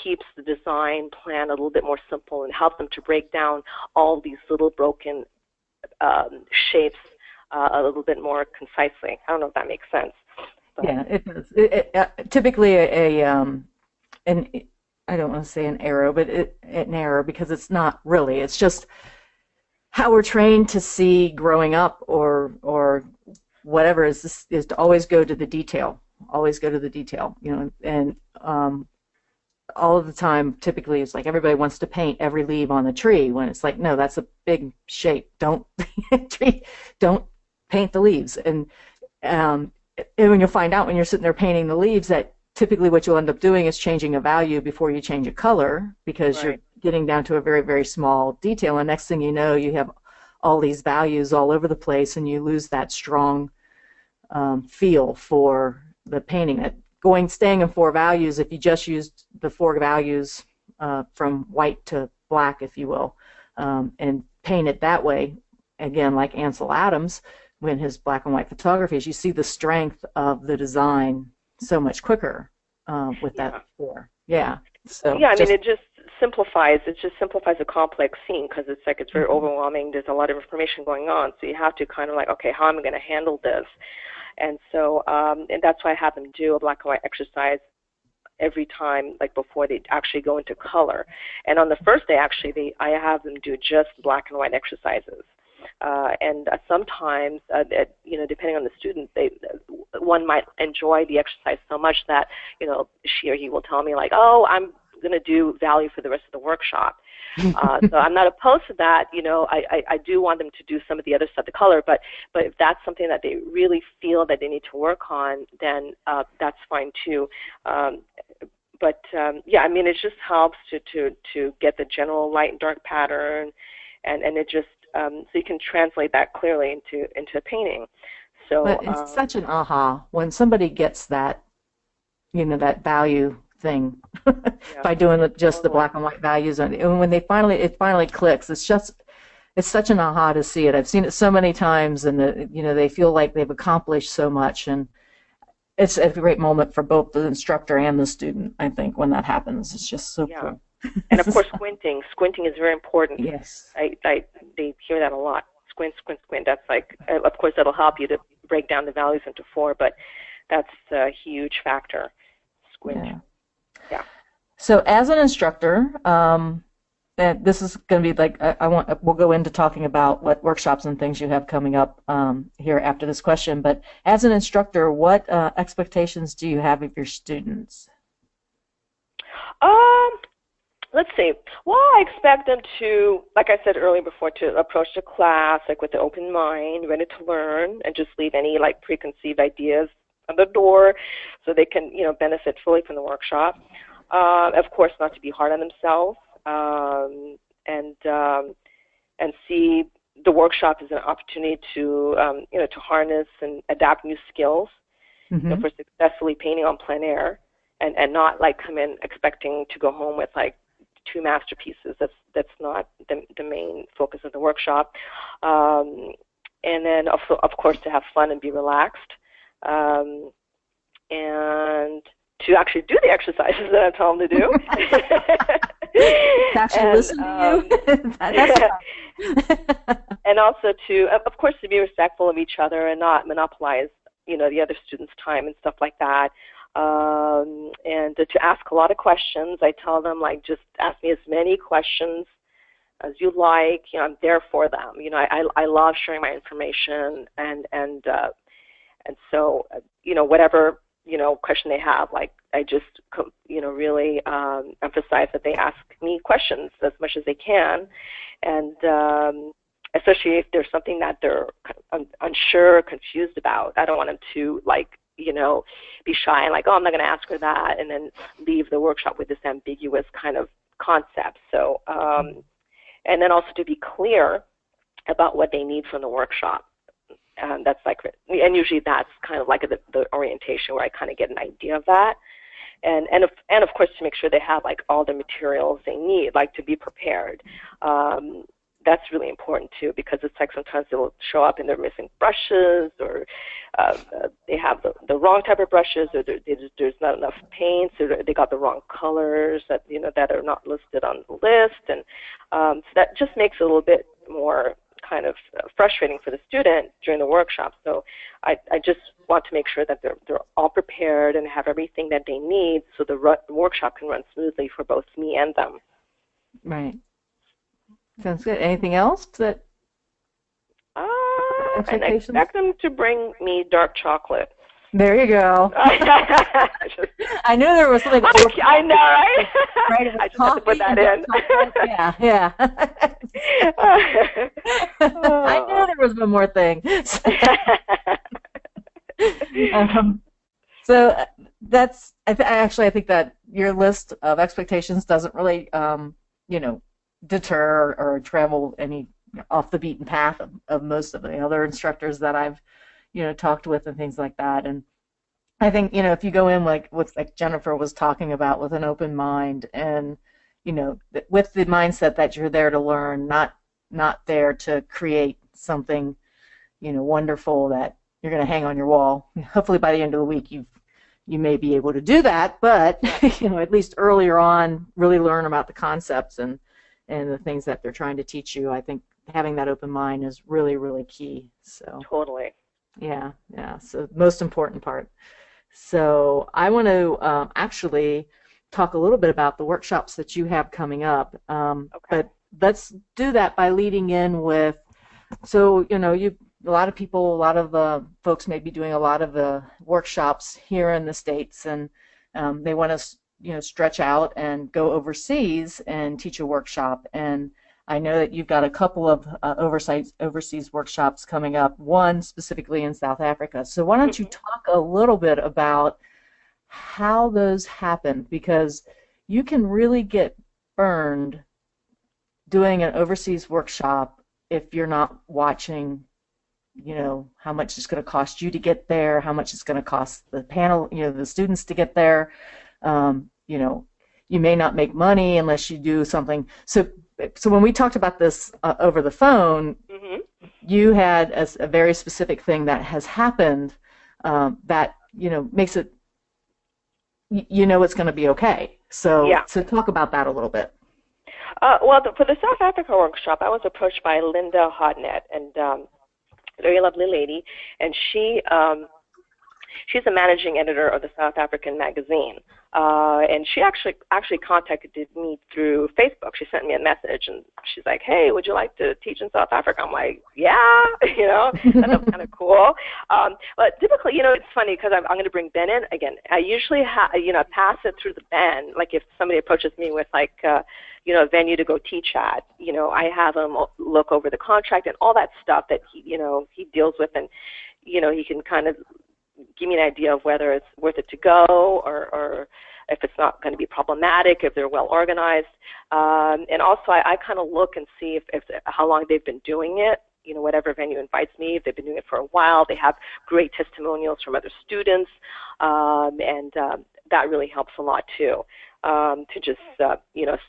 keeps the design plan a little bit more simple and helps them to break down all these little broken shapes a little bit more concisely. I don't know if that makes sense. But. Yeah, it does. Typically, an I don't want to say an arrow, but an error because it's not really. It's just how we're trained to see growing up or whatever is to always go to the detail. Always go to the detail, and all of the time, typically, it's like everybody wants to paint every leaf on the tree when it's like, no, that's a big shape. Don't paint the leaves. And when you'll find out when you're sitting there painting the leaves that typically what you'll end up doing is changing a value before you change a color because you're getting down to a very, very small detail. And next thing you know, you have all these values all over the place and you lose that strong feel for the painting. Staying in 4 values, if you just used the 4 values from white to black, if you will, and paint it that way, again, like Ansel Adams, when his black and white photographies, you see the strength of the design so much quicker with that 4. Yeah. So yeah, it just simplifies. It just simplifies a complex scene because it's very overwhelming. There's a lot of information going on, so you have to kind of like, okay, how am I going to handle this? And so, and that's why I have them do a black and white exercise every time, like before they actually go into color. And on the first day, actually, I have them do just black and white exercises. And sometimes, depending on the student, one might enjoy the exercise so much that, she or he will tell me like, oh, I'm going to do value for the rest of the workshop. So I'm not opposed to that. I do want them to do some of the other stuff, the color, but if that's something that they really feel that they need to work on, then that's fine too. It just helps to get the general light and dark pattern, and it just so you can translate that clearly into a painting. So but it's such an aha when somebody gets that, that value thing by doing the black and white values, and when it finally clicks, it's such an aha to see it. I've seen it so many times, and they feel like they've accomplished so much, and it's a great moment for both the instructor and the student. I think when that happens, it's just so cool. And of course, squinting is very important. Yes, they hear that a lot. squint, squint, squint. That's like, of course, that'll help you to break down the values into 4, but that's a huge factor. Squint. Yeah. So as an instructor, and this is going to be like, we'll go into talking about what workshops and things you have coming up here after this question, but as an instructor, what expectations do you have of your students? Let's see. Well, I expect them to, like I said earlier before, to approach the class like with an open mind, ready to learn, and just leave any like preconceived ideas on the door so they can, benefit fully from the workshop. Of course, not to be hard on themselves, and see the workshop as an opportunity to, to harness and adapt new skills, for successfully painting on plein air, and not like come in expecting to go home with like 2 masterpieces. That's not the main focus of the workshop. And then of course to have fun and be relaxed, and to actually do the exercises that I tell them to do. Actually listen to you. And also to, of course, to be respectful of each other and not monopolize, the other students' time and stuff like that. And to ask a lot of questions. I tell them, like, just ask me as many questions as you like. I'm there for them. I love sharing my information, and so, whatever, question they have, like, I just, really emphasize that they ask me questions as much as they can, and especially if there's something that they're unsure, confused about. I don't want them to, like, be shy and like, oh, I'm not going to ask her that, and then leave the workshop with this ambiguous kind of concept. So, and then also to be clear about what they need from the workshop. That's like, and usually that's kind of like the orientation where I kind of get an idea of that. And of course to make sure they have like all the materials they need, like to be prepared. That's really important too, because it's like sometimes they'll show up and they're missing brushes, or they have the wrong type of brushes, or there's not enough paints, or they got the wrong colors that that are not listed on the list, and so that just makes it a little bit more kind of frustrating for the student during the workshop. So I just want to make sure that they're all prepared and have everything that they need, so the workshop can run smoothly for both me and them. Right. Sounds good. Anything else that? And I expect them to bring me dark chocolate. There you go. I knew there was something. I know, right? Right. I just have to put that in. Yeah. I knew there was one more thing. So that's. I think that your list of expectations doesn't really, deter or travel any off the beaten path of most of the other instructors that I've talked with and things like that. And I think if you go in like Jennifer was talking about, with an open mind, and with the mindset that you're there to learn, not there to create something wonderful that you're going to hang on your wall. Hopefully by the end of the week you may be able to do that, but at least earlier on really learn about the concepts and the things that they're trying to teach you. I think having that open mind is really, really key. So totally. Yeah. So most important part. So I want to actually talk a little bit about the workshops that you have coming up. Okay. But let's do that by leading in with, so a lot of folks may be doing a lot of the workshops here in the States, and they want to stretch out and go overseas and teach a workshop. And I know that you've got a couple of overseas workshops coming up, one specifically in South Africa. So why don't you talk a little bit about how those happen, because you can really get burned doing an overseas workshop if you're not watching how much it's going to cost you to get there, how much it's going to cost the panel, the students to get there. You may not make money unless you do something. So when we talked about this over the phone, you had a very specific thing that has happened that makes it it's going to be okay. So yeah. So talk about that a little bit. For the South Africa workshop, I was approached by Linda Hodnett, and very lovely lady, and she's the managing editor of the South African magazine, and she actually contacted me through Facebook. She sent me a message, and she's like, "Hey, would you like to teach in South Africa?" I'm like, "Yeah," that's kind of cool. But typically, it's funny because I'm going to bring Ben in again. I usually pass it through the Ben. Like if somebody approaches me with like a venue to go teach at, I have him look over the contract and all that stuff that he deals with, and he can kind of give me an idea of whether it's worth it to go or if it's not going to be problematic, if they're well organized. And also I kind of look and see if how long they've been doing it. Whatever venue invites me, if they've been doing it for a while, they have great testimonials from other students, and that really helps a lot too. To just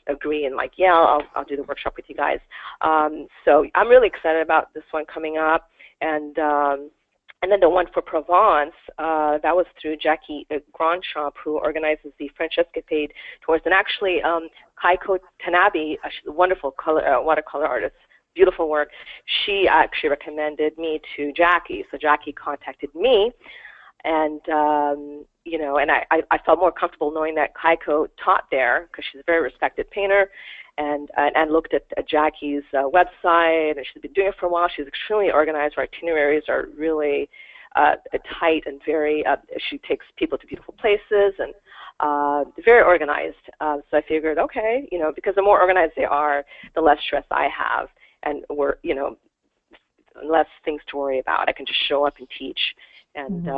agree and like, yeah, I'll do the workshop with you guys. So I'm really excited about this one coming up, and then the one for Provence, that was through Jackie Grandchamp, who organizes the French Escapade Tours. And actually, Kaiko Tanabe, she's a wonderful watercolor artist, beautiful work. She actually recommended me to Jackie. So Jackie contacted me, and and I felt more comfortable knowing that Kaiko taught there because she's a very respected painter. And looked at Jackie's website, and she's been doing it for a while. She's extremely organized. Her itineraries are really tight and very, she takes people to beautiful places and very organized. So I figured, okay, because the more organized they are, the less stress I have, and less things to worry about. I can just show up and teach, and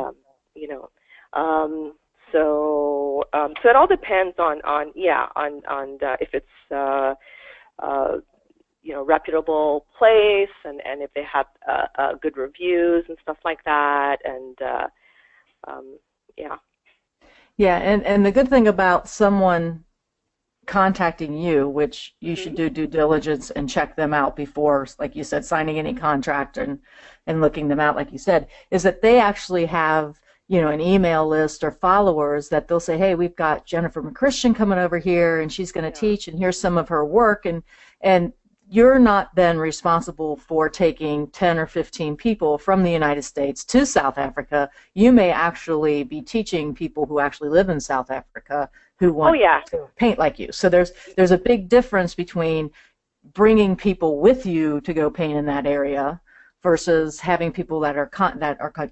So it all depends on if it's reputable place and if they have good reviews and stuff like that, and Yeah, and the good thing about someone contacting you, which you should do due diligence and check them out before, like you said, signing any contract and looking them out, like you said, is that they actually have an email list or followers that they'll say, hey, we've got Jennifer McChristian coming over here, and she's going to teach, and here's some of her work, and you're not then responsible for taking 10 or 15 people from the United States to South Africa. You may actually be teaching people who actually live in South Africa who want to paint like you. So there's a big difference between bringing people with you to go paint in that area versus having people that are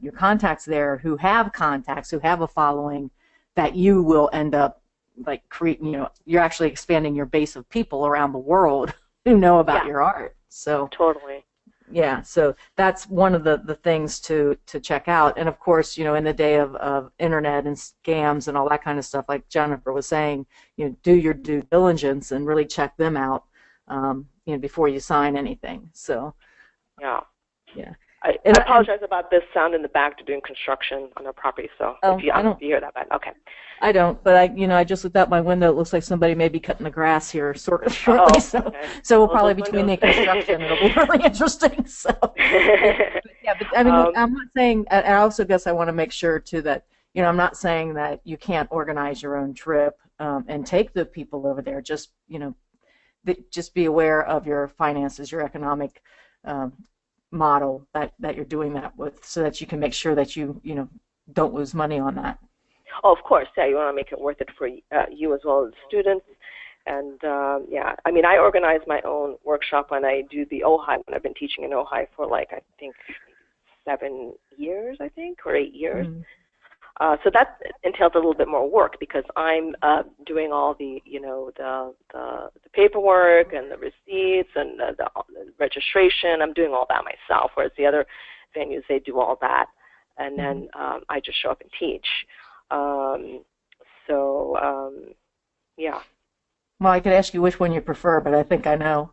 your contacts there who have contacts, who have a following, that you will end up like creating. You're actually expanding your base of people around the world who know about your art. So totally. Yeah, so that's one of the things to check out. And of course, in the day of internet and scams and all that kind of stuff, like Jennifer was saying, do your due diligence and really check them out, before you sign anything. So yeah. I apologize about this sound in the back to doing construction on our property, so if you hear that bad, okay. I don't, but I just looked out my window. It looks like somebody may be cutting the grass here sort of shortly. So we'll probably between the construction, it'll be really interesting. So, but I mean, I'm not saying. I also guess I want to make sure too that I'm not saying that you can't organize your own trip and take the people over there. Just just be aware of your finances, your economic model that you're doing that with, so that you can make sure that you don't lose money on that. Oh, of course, you want to make it worth it for you as well as students. And I mean, I organize my own workshop when I do the Ojai, when I've been teaching in Ojai for I think 7 years, or 8 years. Mm-hmm. So that entails a little bit more work because I'm doing all the the paperwork and the receipts and the registration. I'm doing all that myself, whereas the other venues, they do all that, and then I just show up and teach. Well, I could ask you which one you prefer, but I think I know.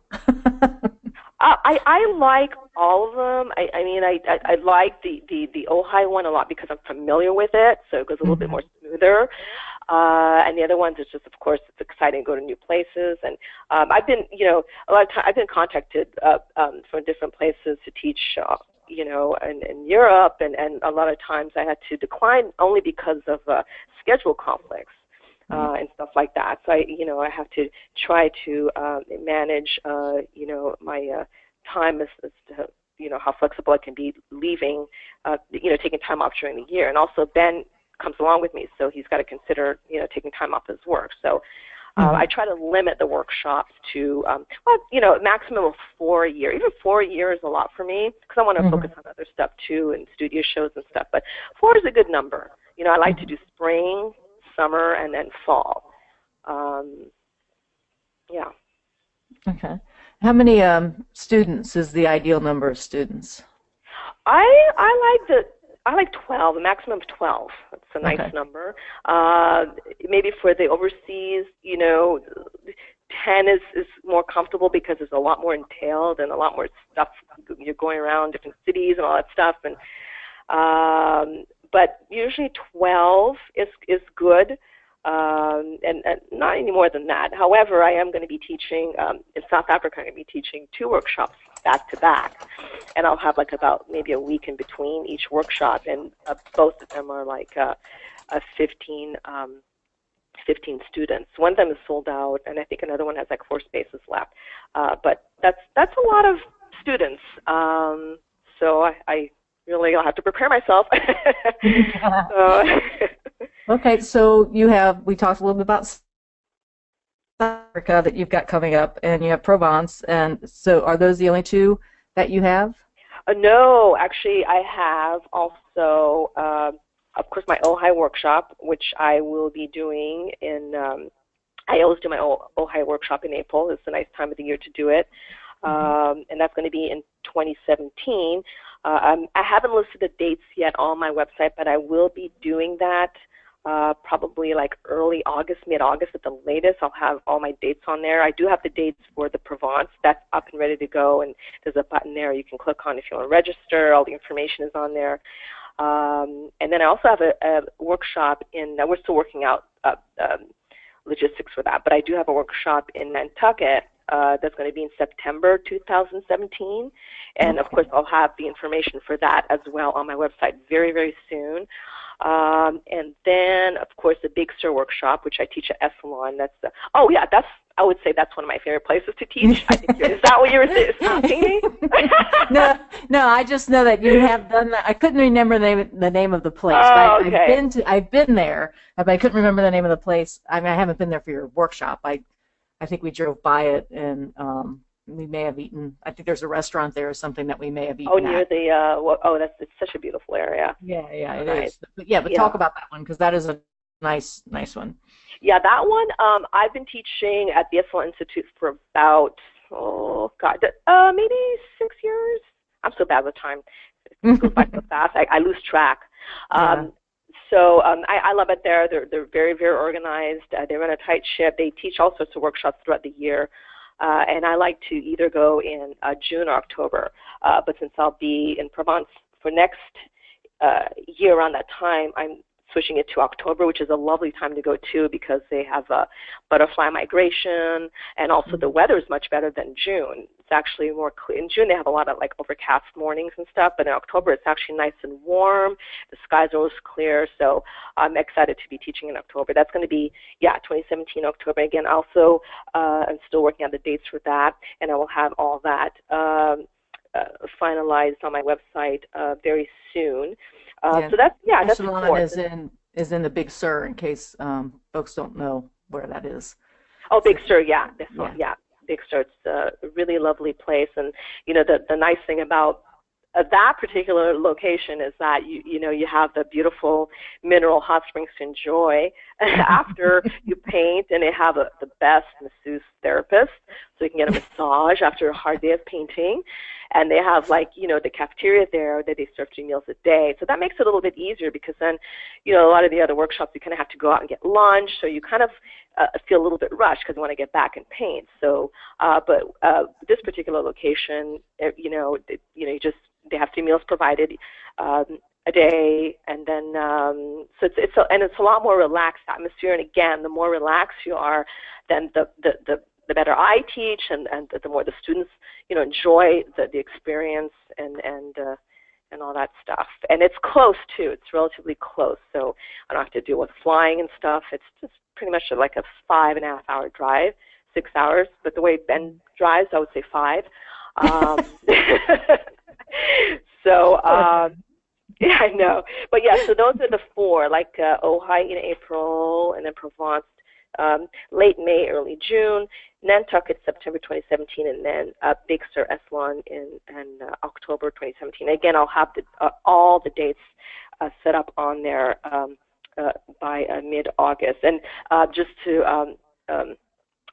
I like all of them. I mean, I like the Ojai one a lot because I'm familiar with it, so it goes a little bit more smoother. And the other ones is just, of course, it's exciting to go to new places. And I've been, a lot of time I've been contacted from different places to teach, in Europe, and a lot of times I had to decline only because of schedule conflicts. and stuff like that. So I have to try to manage, my time as to, how flexible I can be leaving, taking time off during the year. And also Ben comes along with me, so he's got to consider, taking time off his work. So I try to limit the workshops to, maximum of 4 a year. Even 4 a year is a lot for me because I want to focus on other stuff too and studio shows and stuff. But 4 is a good number. I like to do spring, summer, and then fall. Yeah. Okay. How many students is the ideal number of students? I like 12, a maximum of 12. That's a nice number. Maybe for the overseas, 10 is more comfortable because there's a lot more entailed and a lot more stuff. You're going around different cities and all that stuff. And but usually 12 is good. And not any more than that. However, I am going to be teaching in South Africa. I'm going to be teaching 2 workshops back to back, and I'll have like about maybe a week in between each workshop. And both of them are like 15 students. One of them is sold out, and I think another one has like 4 spaces left. But that's a lot of students. So I really will have to prepare myself. Okay, so we talked a little bit about South Africa that you've got coming up, and you have Provence, and so are those the only 2 that you have? No, actually I have also, of course, my Ojai workshop, which I will be doing in, I always do my Ojai workshop in April. It's a nice time of the year to do it, and that's going to be in 2017. I haven't listed the dates yet on my website, but I will be doing that probably like early August, mid-August at the latest. I'll have all my dates on there. I do have the dates for the Provence. That's up and ready to go, and there's a button there you can click on if you want to register. All the information is on there. And then I also have a workshop we're still working out logistics for that, but I do have a workshop in Nantucket that's going to be in September 2017. And, of course, I'll have the information for that as well on my website very, very soon. And then, of course, the Big Sur workshop, which I teach at Essalon. I would say that's one of my favorite places to teach. I think is that what you were asking me? No, I just know that you have done that. I couldn't remember the name of the place. Oh, okay. I've been there, but I couldn't remember the name of the place. I mean, I haven't been there for your workshop. I think we drove by it, and we may have eaten. I think there's a restaurant there or something that we may have eaten. Oh, near the it's such a beautiful area. Yeah, it is. But talk about that one, because that is a nice one. Yeah, that one. I've been teaching at the Fisler Institute for about maybe 6 years. I'm so bad with time. It goes by so fast. I lose track. So I love it there. They're very, very organized. They run a tight ship. They teach all sorts of workshops throughout the year. And I like to either go in June or October. But since I'll be in Provence for next year around that time, I'm switching it to October, which is a lovely time to go too, because they have butterfly migration, and also the weather is much better than June. It's actually more clear. In June they have a lot of like overcast mornings and stuff, but in October it's actually nice and warm. The skies are always clear, so I'm excited to be teaching in October. That's going to be 2017 October. Again, also I'm still working on the dates for that, and I will have all that finalized on my website very soon. So that's important. Is in the Big Sur, in case folks don't know where that is. Oh, Big Sur, Big Sur. It's a really lovely place, and the nice thing about that particular location is that you have the beautiful mineral hot springs to enjoy after you paint, and they have the best masseuse therapist, so you can get a massage after a hard day of painting. And they have the cafeteria there that they serve 3 meals a day. So that makes it a little bit easier, because then, a lot of the other workshops you kind of have to go out and get lunch, so you kind of feel a little bit rushed because you want to get back and paint. So, but this particular location, they have 3 meals provided a day, and then so it's a lot more relaxed atmosphere. And again, the more relaxed you are, then the better I teach, and the more the students enjoy the experience, and and all that stuff. And it's close too. It's relatively close, so I don't have to deal with flying and stuff. It's just pretty much like a 5.5-hour drive, 6 hours. But the way Ben drives, I would say 5. So yeah, I know. But yeah, so those are the 4, like Ojai in April, and then Provence late May, early June, Nantucket September 2017, and then Big Sur Eslon in October 2017. Again, I'll have all the dates set up on there by mid-August. And just to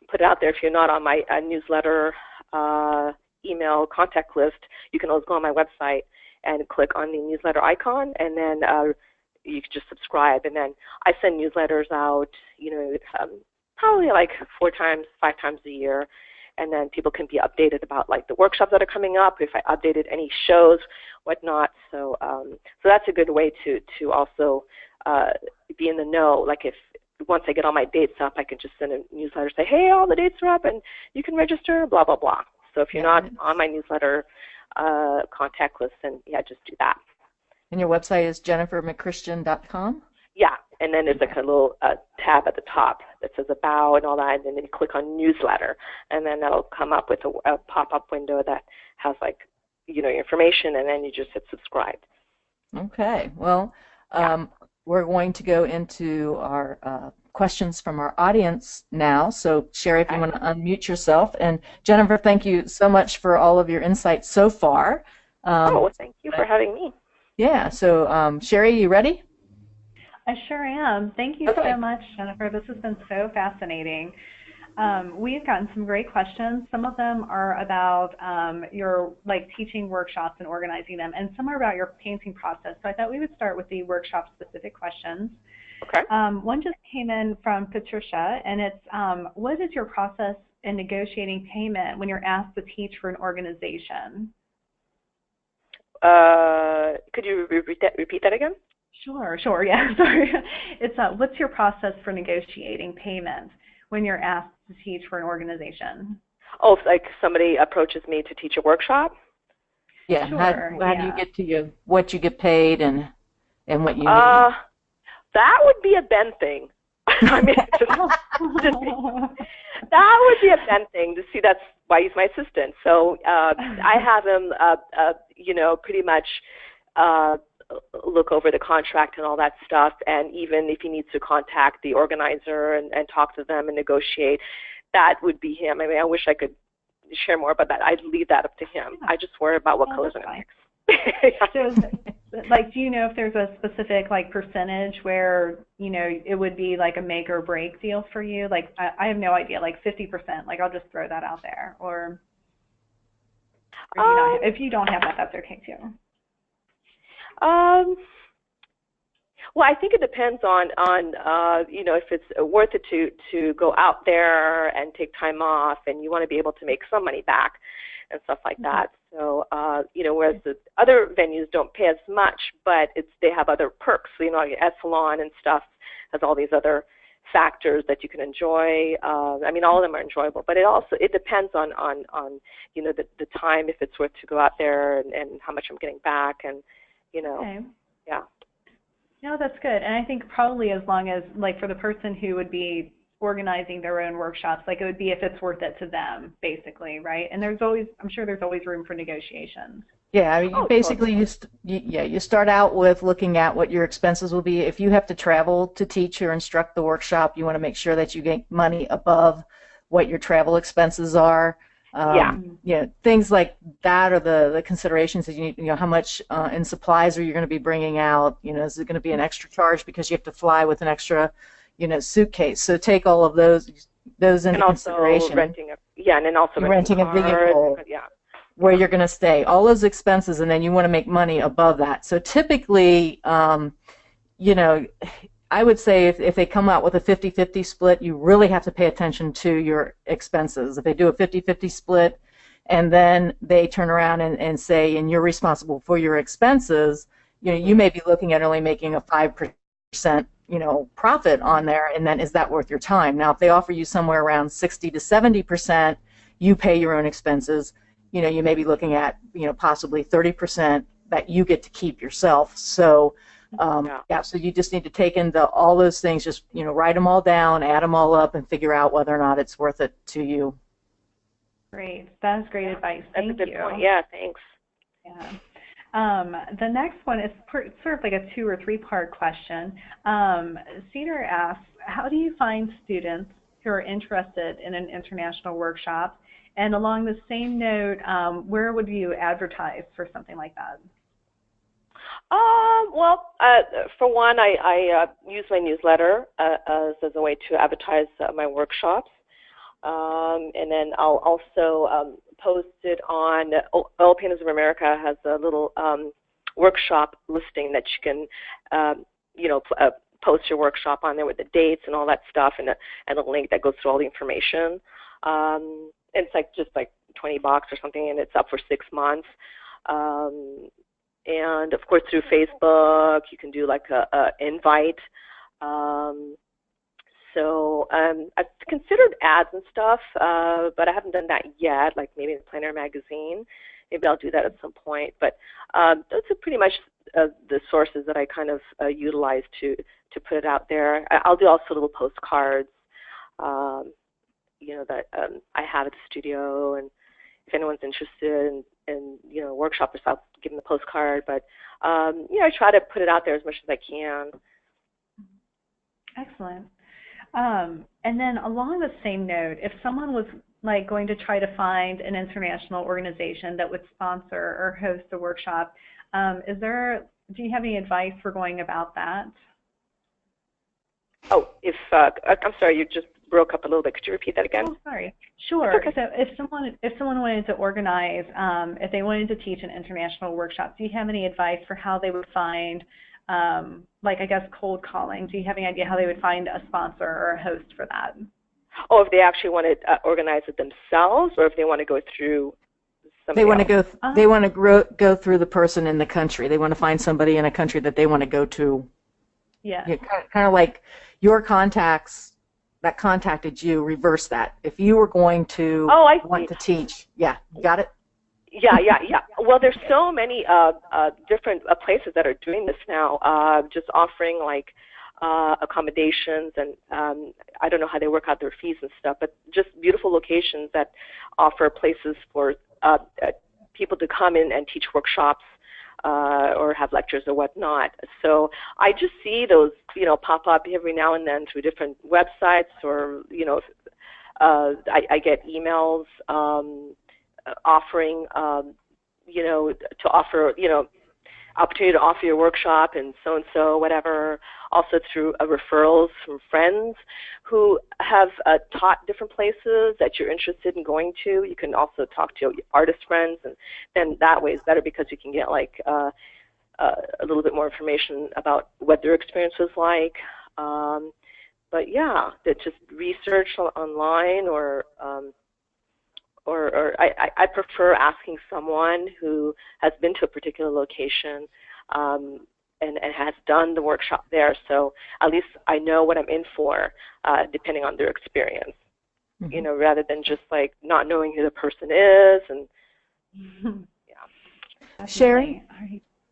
put it out there, if you're not on my newsletter email contact list, you can always go on my website and click on the newsletter icon, and then you can just subscribe. And then I send newsletters out, probably like 4 times, 5 times a year, and then people can be updated about like the workshops that are coming up, if I updated any shows, whatnot. So so that's a good way to also be in the know. Like if once I get all my dates up, I can just send a newsletter, say, hey, all the dates are up and you can register, blah, blah, blah. So if you're not on my newsletter contact list, then yeah, just do that. And your website is jennifermcchristian.com? Yeah, and then there's like a little tab at the top that says About and all that, and then you click on Newsletter, and then that'll come up with a pop-up window that has like, your information, and then you just hit subscribe. Okay, well, we're going to go into our questions from our audience now. So Sherry, if you want to unmute yourself. And Jennifer, thank you so much for all of your insights so far. Well, thank you for having me. Yeah, so Sherry, you ready? I sure am. Thank you so much, Jennifer. This has been so fascinating. We've gotten some great questions. Some of them are about your teaching workshops and organizing them, and some are about your painting process. So I thought we would start with the workshop-specific questions. Okay. One just came in from Patricia, and it's, what is your process in negotiating payment when you're asked to teach for an organization? Could you repeat that again? Sure, yeah, sorry. It's, what's your process for negotiating payment when you're asked to teach for an organization? Oh, like somebody approaches me to teach a workshop? Yeah, sure, how do you get to what you get paid and what you need? That would be a Ben thing. I mean, that would be a Ben thing. To see, that's why he's my assistant. So I have him, pretty much look over the contract and all that stuff. And even if he needs to contact the organizer and talk to them and negotiate, that would be him. I mean, I wish I could share more about that. I'd leave that up to him. Yeah. I just worry about what colors I'm going to mix. So, do you know if there's a specific percentage where it would be like a make or break deal for you? I have no idea. 50%. I'll just throw that out there. Or if you don't have that, that's okay too. Well, I think it depends on if it's worth it to go out there and take time off, and you want to be able to make some money back and stuff like that. So, whereas the other venues don't pay as much, but they have other perks. So, Epsilon and stuff has all these other factors that you can enjoy. I mean, all of them are enjoyable, but it depends on the time, if it's worth to go out there and how much I'm getting back, and Okay. Yeah. No, that's good. And I think probably as long as, for the person who would be organizing their own workshops, it would be if it's worth it to them, basically, right? And I'm sure there's always room for negotiations. Yeah, I mean, basically, you start out with looking at what your expenses will be. If you have to travel to teach or instruct the workshop, you want to make sure that you get money above what your travel expenses are. Things like that are the considerations that you need. How much in supplies are you going to be bringing out? Is it going to be an extra charge because you have to fly with an extra, suitcase? So take all of those into consideration. Renting a vehicle. Where you're going to stay, all those expenses, and then you want to make money above that. So typically, I would say if they come out with a 50-50 split, you really have to pay attention to your expenses. If they do a 50-50 split and then they turn around and say, and you're responsible for your expenses, you may be looking at only making a 5% profit on there, and then is that worth your time? Now, if they offer you somewhere around 60 to 70%, you pay your own expenses, you may be looking at, possibly 30% that you get to keep yourself. So so you just need to take into all those things, just write them all down, add them all up, and figure out whether or not it's worth it to you. Great, that is great advice. That's Thank a good you. point. Yeah, thanks. Yeah. The next one is sort of like a 2 or 3 part question. Cedar asks, how do you find students who are interested in an international workshop? And along the same note, where would you advertise for something like that? For one, I use my newsletter as a way to advertise my workshops. And then I'll also post it on Oil Painters of America has a little workshop listing that you can, post your workshop on there with the dates and all that stuff, and a link that goes through all the information. It's just like $20 or something, and it's up for 6 months. And of course, through Facebook, you can do like a invite. So I've considered ads and stuff, but I haven't done that yet, like maybe in Plein magazine. Maybe I'll do that at some point. But those are pretty much the sources that I kind of utilize to put it out there. I'll do also little postcards, that I have at the studio, and if anyone's interested in workshop, I'll give them the postcard. But I try to put it out there as much as I can. Excellent. And then along the same note, if someone was like going to try to find an international organization that would sponsor or host a workshop, do you have any advice for going about that? Oh, I'm sorry, you just broke up a little bit. Could you repeat that again? Oh, sorry. Sure. Okay. So if someone wanted to organize, if they wanted to teach an international workshop, do you have any advice for how they would find, I guess, cold calling? Do you have any idea how they would find a sponsor or a host for that? Oh, if they actually want to organize it themselves, or if they want to go through somebody else? They want to go through the person in the country. They want to find somebody in a country that they want to go to. Yeah. Kind of like your contacts that contacted you, reverse that. If you were going to want to teach, you got it? Yeah. Well, there's so many different places that are doing this now, just offering like accommodations, and I don't know how they work out their fees and stuff, but just beautiful locations that offer places for people to come in and teach workshops or have lectures or whatnot. So I just see those, pop up every now and then through different websites, or, I get emails offering, to offer, opportunity to offer your workshop and so, whatever. Also through referrals from friends who have taught different places that you're interested in going to. You can also talk to your artist friends, and then that way is better because you can get like a little bit more information about what their experience was like. But yeah, that just research online, or I prefer asking someone who has been to a particular location and has done the workshop there, so at least I know what I'm in for, depending on their experience, rather than just like not knowing who the person is. And Sherry?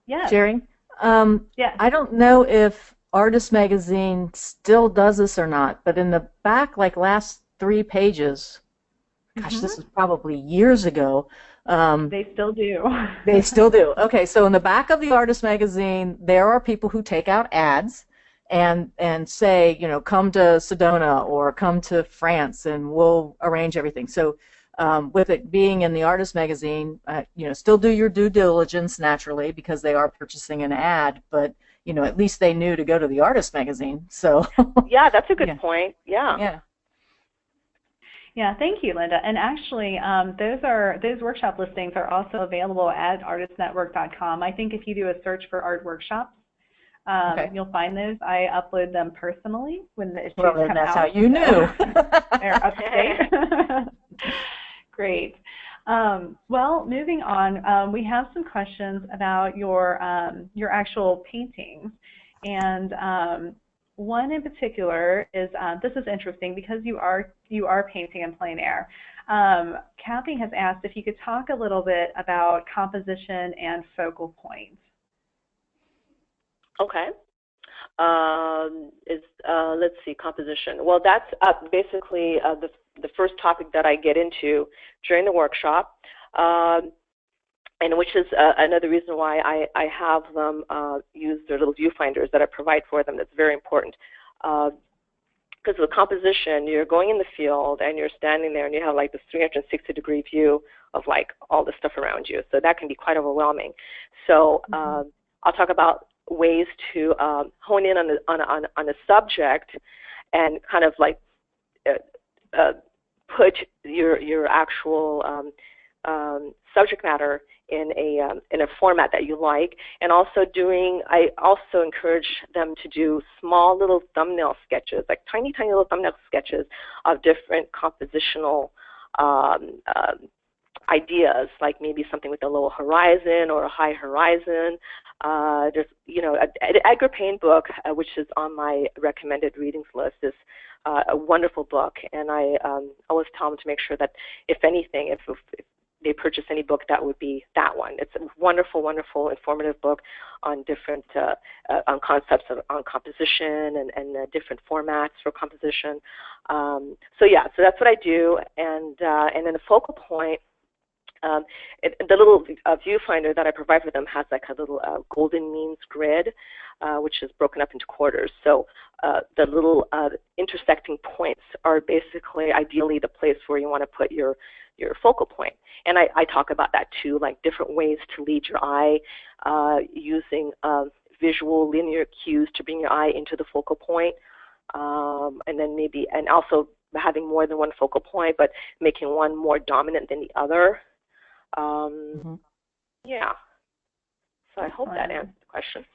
Yeah. Sherry? Yeah. I don't know if Artist Magazine still does this or not, but in the back, like last 3 pages, gosh, this is probably years ago. They still do. They still do. Okay, so in the back of the Artist Magazine, there are people who take out ads and say, come to Sedona or come to France, and we'll arrange everything. So with it being in the Artist Magazine, still do your due diligence naturally, because they are purchasing an ad, but at least they knew to go to the Artist Magazine. So yeah, that's a good point. Yeah. Yeah, thank you, Linda. And actually, those workshop listings are also available at artistnetwork.com. I think if you do a search for art workshops, you'll find those. I upload them personally when the issues come out. That's how you knew. They're up to date. Great. Well, moving on, we have some questions about your actual paintings, and one in particular is this is interesting because you are painting in plein air. Kathy has asked if you could talk a little bit about composition and focal points. Okay. Let's see, composition. Well, that's basically the first topic that I get into during the workshop, and which is another reason why I have them use their little viewfinders that I provide for them. That's very important. Because with composition, you're going in the field and you're standing there and you have like this 360-degree view of like all the stuff around you. So that can be quite overwhelming. So I'll talk about ways to hone in on a subject and kind of like put your actual subject matter in a format that you like, and also I also encourage them to do small little thumbnail sketches, like tiny little thumbnail sketches of different compositional ideas, like maybe something with a low horizon or a high horizon. There's, an Edgar Payne book, which is on my recommended readings list, is a wonderful book, and I always tell them to make sure that, if anything, if they purchase any book, that would be that one. It's a wonderful, informative book on different on concepts on composition and different formats for composition. So that's what I do, and then the focal point. The little viewfinder that I provide for them has like a little golden means grid, which is broken up into quarters. So the little intersecting points are basically ideally the place where you want to put your focal point. And I talk about that too, like different ways to lead your eye using visual linear cues to bring your eye into the focal point, and then and also having more than one focal point, but making one more dominant than the other. Yeah. So I hope that answers the question.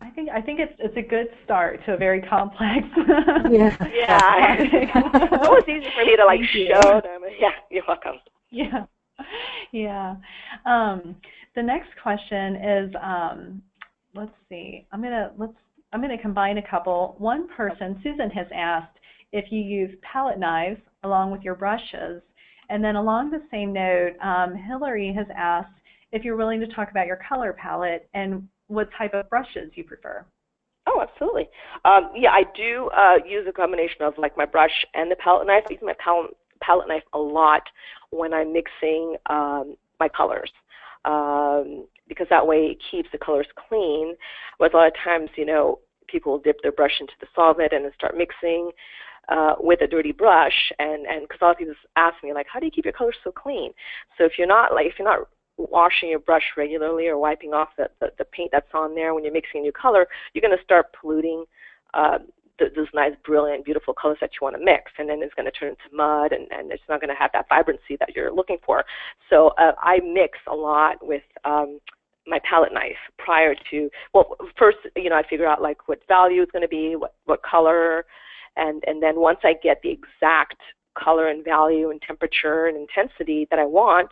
I think it's a good start to a very complex. Yeah. It's always easy for me to like show them. Yeah, you're welcome. Yeah. The next question is, let's see. I'm gonna combine a couple. One person, Susan, has asked if you use palette knives along with your brushes. And then along the same note, Hillary has asked if you're willing to talk about your color palette and what type of brushes you prefer. Oh, absolutely. I do use a combination of like my brush and the palette knife. I use my palette knife a lot when I'm mixing my colors, because that way it keeps the colors clean. Whereas a lot of times, people will dip their brush into the solvent and then start mixing with a dirty brush, and because a lot of people ask me like, how do you keep your colors so clean? So if you're not washing your brush regularly or wiping off the paint that's on there when you're mixing a new color, you're going to start polluting those nice, brilliant, beautiful colors that you want to mix, and then it's going to turn into mud, and it's not going to have that vibrancy that you're looking for. So I mix a lot with my palette knife prior to, first, I figure out like what value it's going to be, what color, and then once I get the exact color and value and temperature and intensity that I want,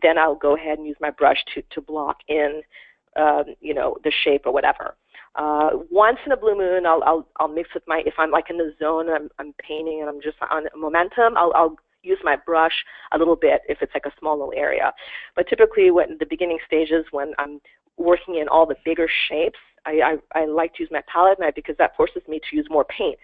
then I'll go ahead and use my brush to block in, the shape or whatever. Once in a blue moon, I'll mix with if I'm like in the zone and I'm painting and I'm just on momentum, I'll use my brush a little bit if it's like a small little area. But typically when the beginning stages, when I'm working in all the bigger shapes, I like to use my palette knife because that forces me to use more paint.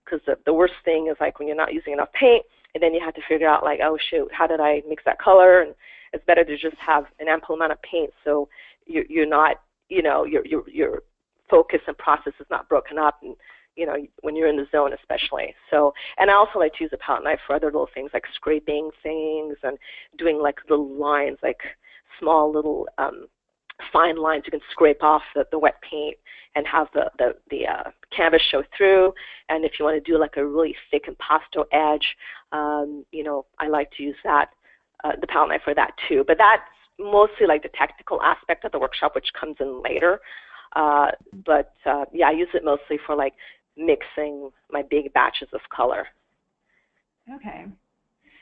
Because the worst thing is like when you're not using enough paint, and then you have to figure out like, oh shoot, how did I mix that color? And it's better to just have an ample amount of paint so you're not, your focus and process is not broken up, and when you're in the zone especially. So, and I also like to use a palette knife for other little things like scraping things and doing like little lines, like small little fine lines you can scrape off the wet paint and have the canvas show through. And if you want to do like a really thick impasto edge, I like to use that, the palette knife for that too. But that's mostly like the technical aspect of the workshop, which comes in later. I use it mostly for like mixing my big batches of color. Okay.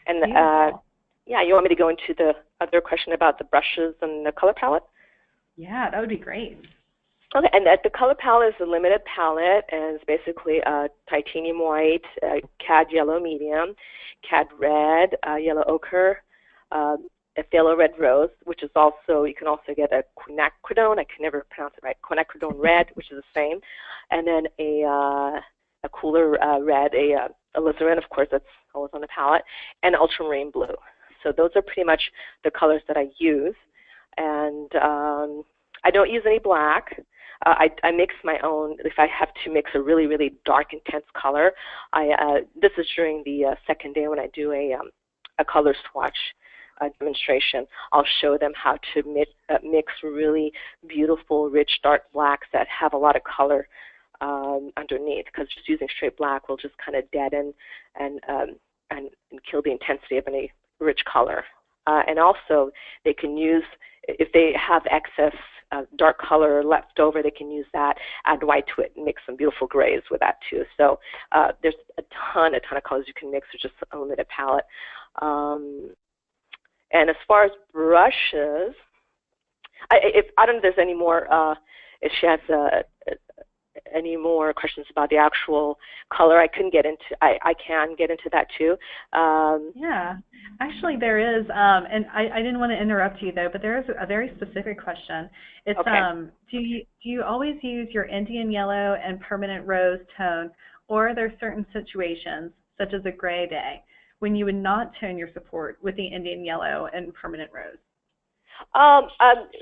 And you want me to go into the other question about the brushes and the color palette? Yeah, that would be great. Okay, and the color palette is a limited palette, and it's basically titanium white, cad yellow medium, cad red, yellow ochre, a phthalo red rose, which is also, you can also get a quinacridone, I can never pronounce it right, quinacridone red, which is the same, and then a cooler red, a alizarin, of course, that's always on the palette, and ultramarine blue. So those are pretty much the colors that I use, and I don't use any black. I mix my own. If I have to mix a really, really dark, intense color, this is during the second day when I do a color swatch demonstration. I'll show them how to mix really beautiful, rich, dark blacks that have a lot of color underneath, because just using straight black will just kind of deaden and kill the intensity of any rich color. And also, they can use, if they have excess dark color left over, they can use that, add white to it, and make some beautiful grays with that too. So there's a ton of colors you can mix with just a limited palette. And as far as brushes, I don't know if there's any more, if she has any more questions about the actual color. I can get into that too. Yeah, actually there is, and I didn't want to interrupt you though, but there is a very specific question. It's okay. Do you always use your Indian yellow and permanent rose tone, or are there certain situations, such as a gray day, when you would not tone your support with the Indian yellow and permanent rose?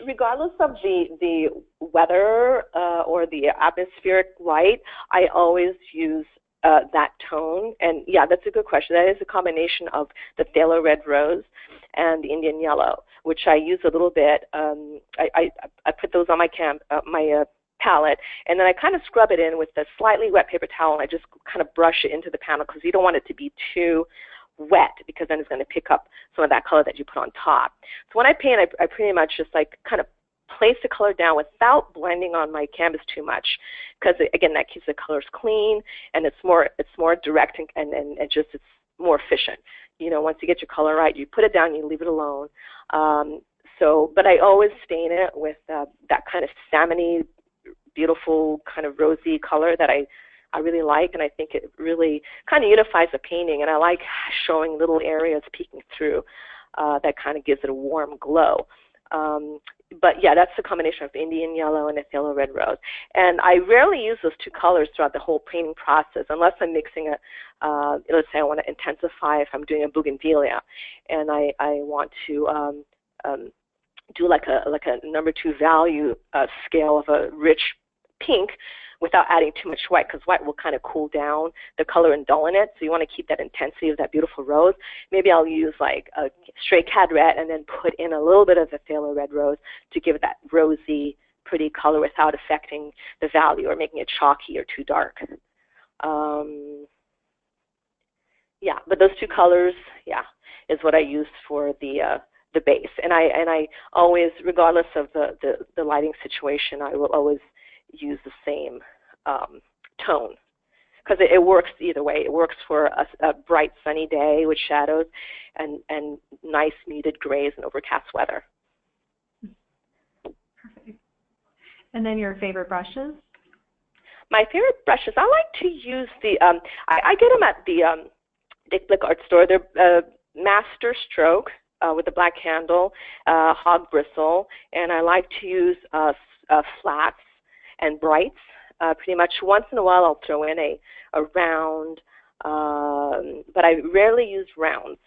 Regardless of the weather or the atmospheric light, I always use that tone. And yeah, that's a good question. That is a combination of the phthalo red rose and the Indian yellow, which I use a little bit. I put those on my palette, and then I kind of scrub it in with a slightly wet paper towel, and I just kind of brush it into the panel, because you don't want it to be too wet, because then it's going to pick up some of that color that you put on top. So when I paint, I pretty much just like kind of place the color down without blending on my canvas too much, because again, that keeps the colors clean, and it's more direct, and just it's more efficient. You know, once you get your color right, you put it down, you leave it alone. But I always stain it with that kind of salmony, beautiful kind of rosy color that I really like, and I think it really kind of unifies the painting, and I like showing little areas peeking through that kind of gives it a warm glow. But yeah, that's the combination of Indian yellow and a phthalo red rose. And I rarely use those two colors throughout the whole painting process, unless I'm mixing let's say I want to intensify, if I'm doing a bougainvillea, and I want to do like a number 2 value scale of a rich pink, without adding too much white, because white will kind of cool down the color and dull in it. So you want to keep that intensity of that beautiful rose. Maybe I'll use like a straight cad red and then put in a little bit of the phthalo red rose to give it that rosy, pretty color without affecting the value or making it chalky or too dark. Yeah, but those two colors, yeah, is what I use for the base. And I always, regardless of the lighting situation, I will always use the same tone, because it works either way. It works for a bright sunny day with shadows and nice muted grays and overcast weather. Perfect. And then your favorite brushes? My favorite brushes, I like to use the, I get them at the Dick Blick Art Store. They're Master Stroke with a black handle, hog bristle, and I like to use flats and brights. Pretty much once in a while I'll throw in a round, but I rarely use rounds.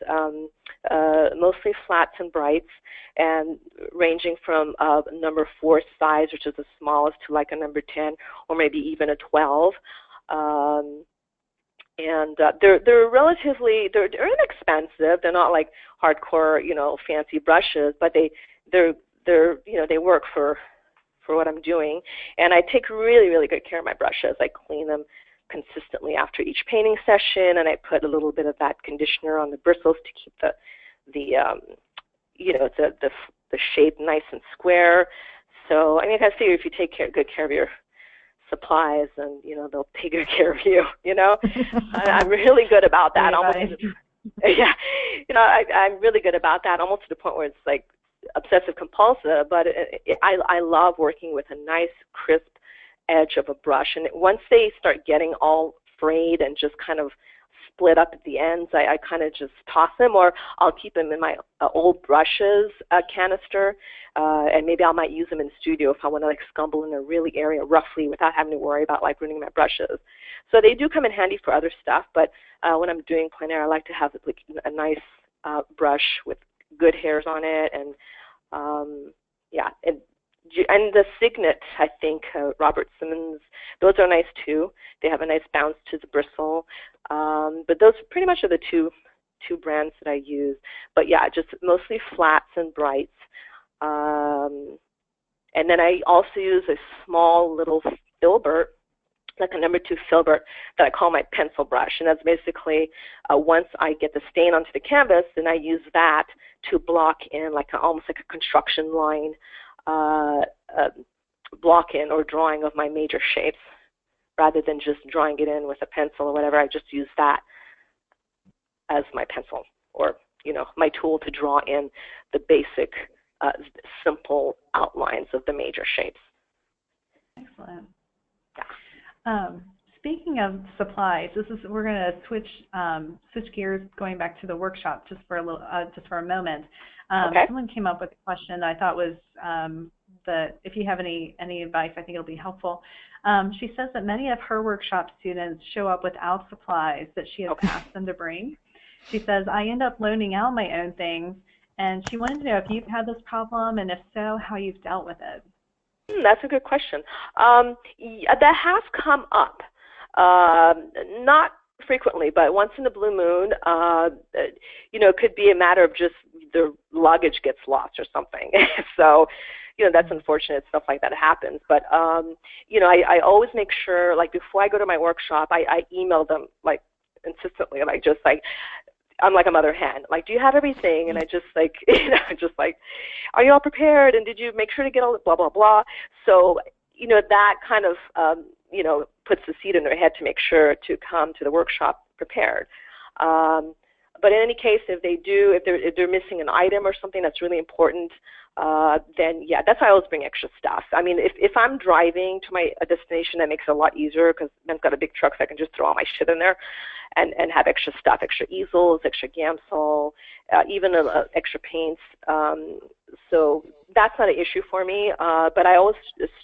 Mostly flats and brights, and ranging from number 4 size, which is the smallest, to like a number 10 or maybe even a 12. And they're relatively, they're inexpensive. They're not like hardcore, fancy brushes, but they're they work for what I'm doing. And I take really, really good care of my brushes. I clean them consistently after each painting session, and I put a little bit of that conditioner on the bristles to keep the shape nice and square. So I mean, I figure if you take good care of your supplies, and they'll take good care of you. I'm really good about that. Almost, yeah, I'm really good about that. Almost to the point where it's like obsessive compulsive, but I love working with a nice crisp edge of a brush. And once they start getting all frayed and just kind of split up at the ends, I kind of just toss them, or I'll keep them in my old brushes canister, and maybe I might use them in the studio if I want to like scumble in a really area roughly without having to worry about like ruining my brushes. So they do come in handy for other stuff, but when I'm doing plein air, I like to have like a nice brush with good hairs on it, and yeah, and the Signet, I think, Robert Simmons, those are nice too. They have a nice bounce to the bristle. But those pretty much are the two brands that I use. But yeah, just mostly flats and brights. And then I also use a small little filbert, like a number 2 filbert, that I call my pencil brush. And that's basically once I get the stain onto the canvas, then I use that to block in like almost like a construction line block in or drawing of my major shapes, rather than just drawing it in with a pencil or whatever. I just use that as my pencil, or my tool to draw in the basic simple outlines of the major shapes. Excellent. Yeah. Speaking of supplies, we're going to switch gears, going back to the workshop just for a moment. Okay. Someone came up with a question I thought was that if you have any advice, I think it'll be helpful. She says that many of her workshop students show up without supplies that she has asked them to bring. She says, I end up loaning out my own things, and she wanted to know if you've had this problem, and if so, how you've dealt with it. That's a good question. That has come up. Not frequently, but once in a blue moon. It could be a matter of just the luggage gets lost or something. So, that's unfortunate. Stuff like that happens. But, I always make sure, like, before I go to my workshop, I email them, like, insistently, like, just like, I'm like a mother hen. Like, do you have everything? And I just like, are you all prepared? And did you make sure to get all the blah, blah, blah? So, that kind of, puts the seed in their head to make sure to come to the workshop prepared. But in any case, if they're missing an item or something that's really important, then yeah, that's why I always bring extra stuff. I mean, if I'm driving to a destination, that makes it a lot easier because Ben's got a big truck, so I can just throw all my shit in there and have extra stuff, extra easels, extra Gamsol, even extra paints. So that's not an issue for me. But I always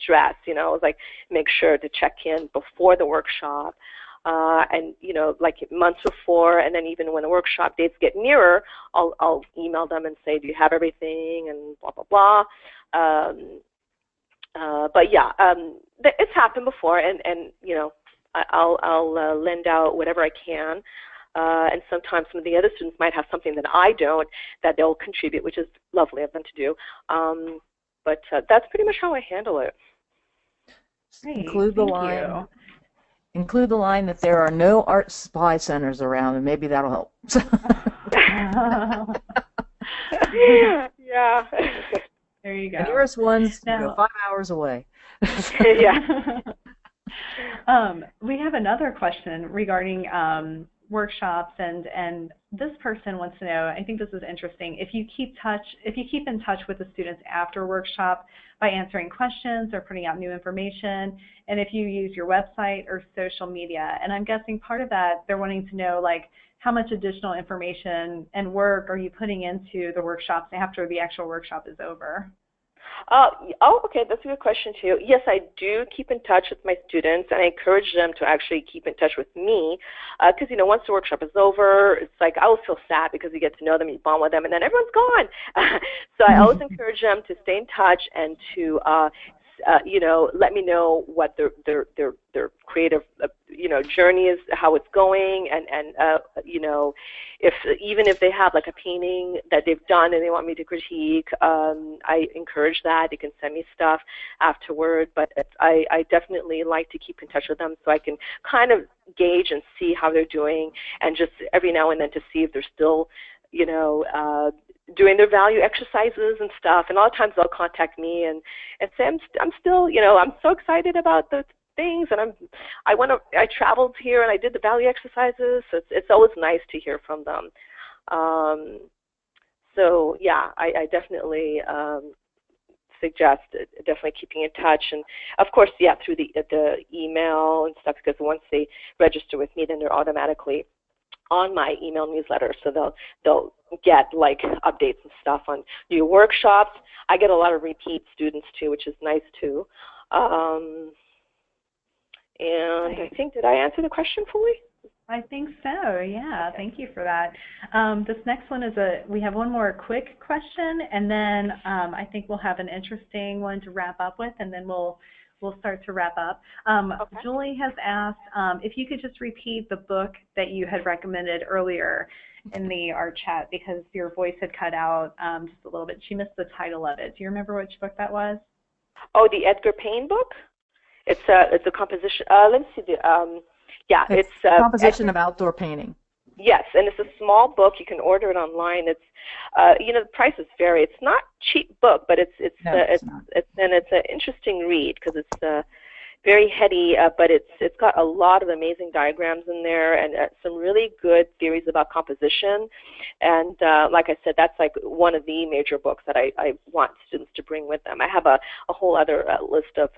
stress, like make sure to check in before the workshop. And like months before, and then even when the workshop dates get nearer, I'll email them and say, do you have everything, and blah blah blah. But yeah, it's happened before, and I'll lend out whatever I can, and sometimes some of the other students might have something that I don't, that they'll contribute, which is lovely of them to do. But that's pretty much how I handle it. Great. Include the line that there are no art supply centers around, and maybe that'll help. Yeah. There you go. The nearest one's 5 hours away. Yeah. We have another question regarding workshops, and this person wants to know, I think this is interesting, if you keep in touch with the students after workshop by answering questions or putting out new information, and if you use your website or social media. And I'm guessing part of that, they're wanting to know, like, how much additional information and work are you putting into the workshops after the actual workshop is over? Okay, that's a good question too. Yes, I do keep in touch with my students, and I encourage them to actually keep in touch with me, because once the workshop is over, it's like I always feel sad because you get to know them, you bond with them, and then everyone's gone. So I always encourage them to stay in touch and to let me know what their creative journey is, how it's going, and if they have like a painting that they've done and they want me to critique, I encourage that. They can send me stuff afterward, but I definitely like to keep in touch with them so I can kind of gauge and see how they're doing, and just every now and then to see if they're still doing their value exercises and stuff. And a lot of times they'll contact me and say, I'm still, I'm so excited about the things, and I traveled here and I did the value exercises. So it's always nice to hear from them. So yeah, I definitely suggest definitely keeping in touch, and of course, yeah, through the email and stuff, because once they register with me, then they're automatically on my email newsletter, so they'll get like updates and stuff on new workshops. I get a lot of repeat students too, which is nice too. And I think, did I answer the question fully? I think so, yeah. Okay. Thank you for that. This next one is we have one more quick question, and then I think we'll have an interesting one to wrap up with, and then we'll start to wrap up. Okay. Julie has asked if you could just repeat the book that you had recommended earlier in the art chat, because your voice had cut out just a little bit. She missed the title of it. Do you remember which book that was? Oh, the Edgar Payne book? It's a composition. Let me see. Yeah, it's composition of outdoor painting. Yes, and it's a small book. You can order it online. It's, the prices vary. It's not a cheap book, but it's an interesting read, because it's very heady, but it's got a lot of amazing diagrams in there, and some really good theories about composition. And like I said, that's like one of the major books that I want students to bring with them. I have a whole other list of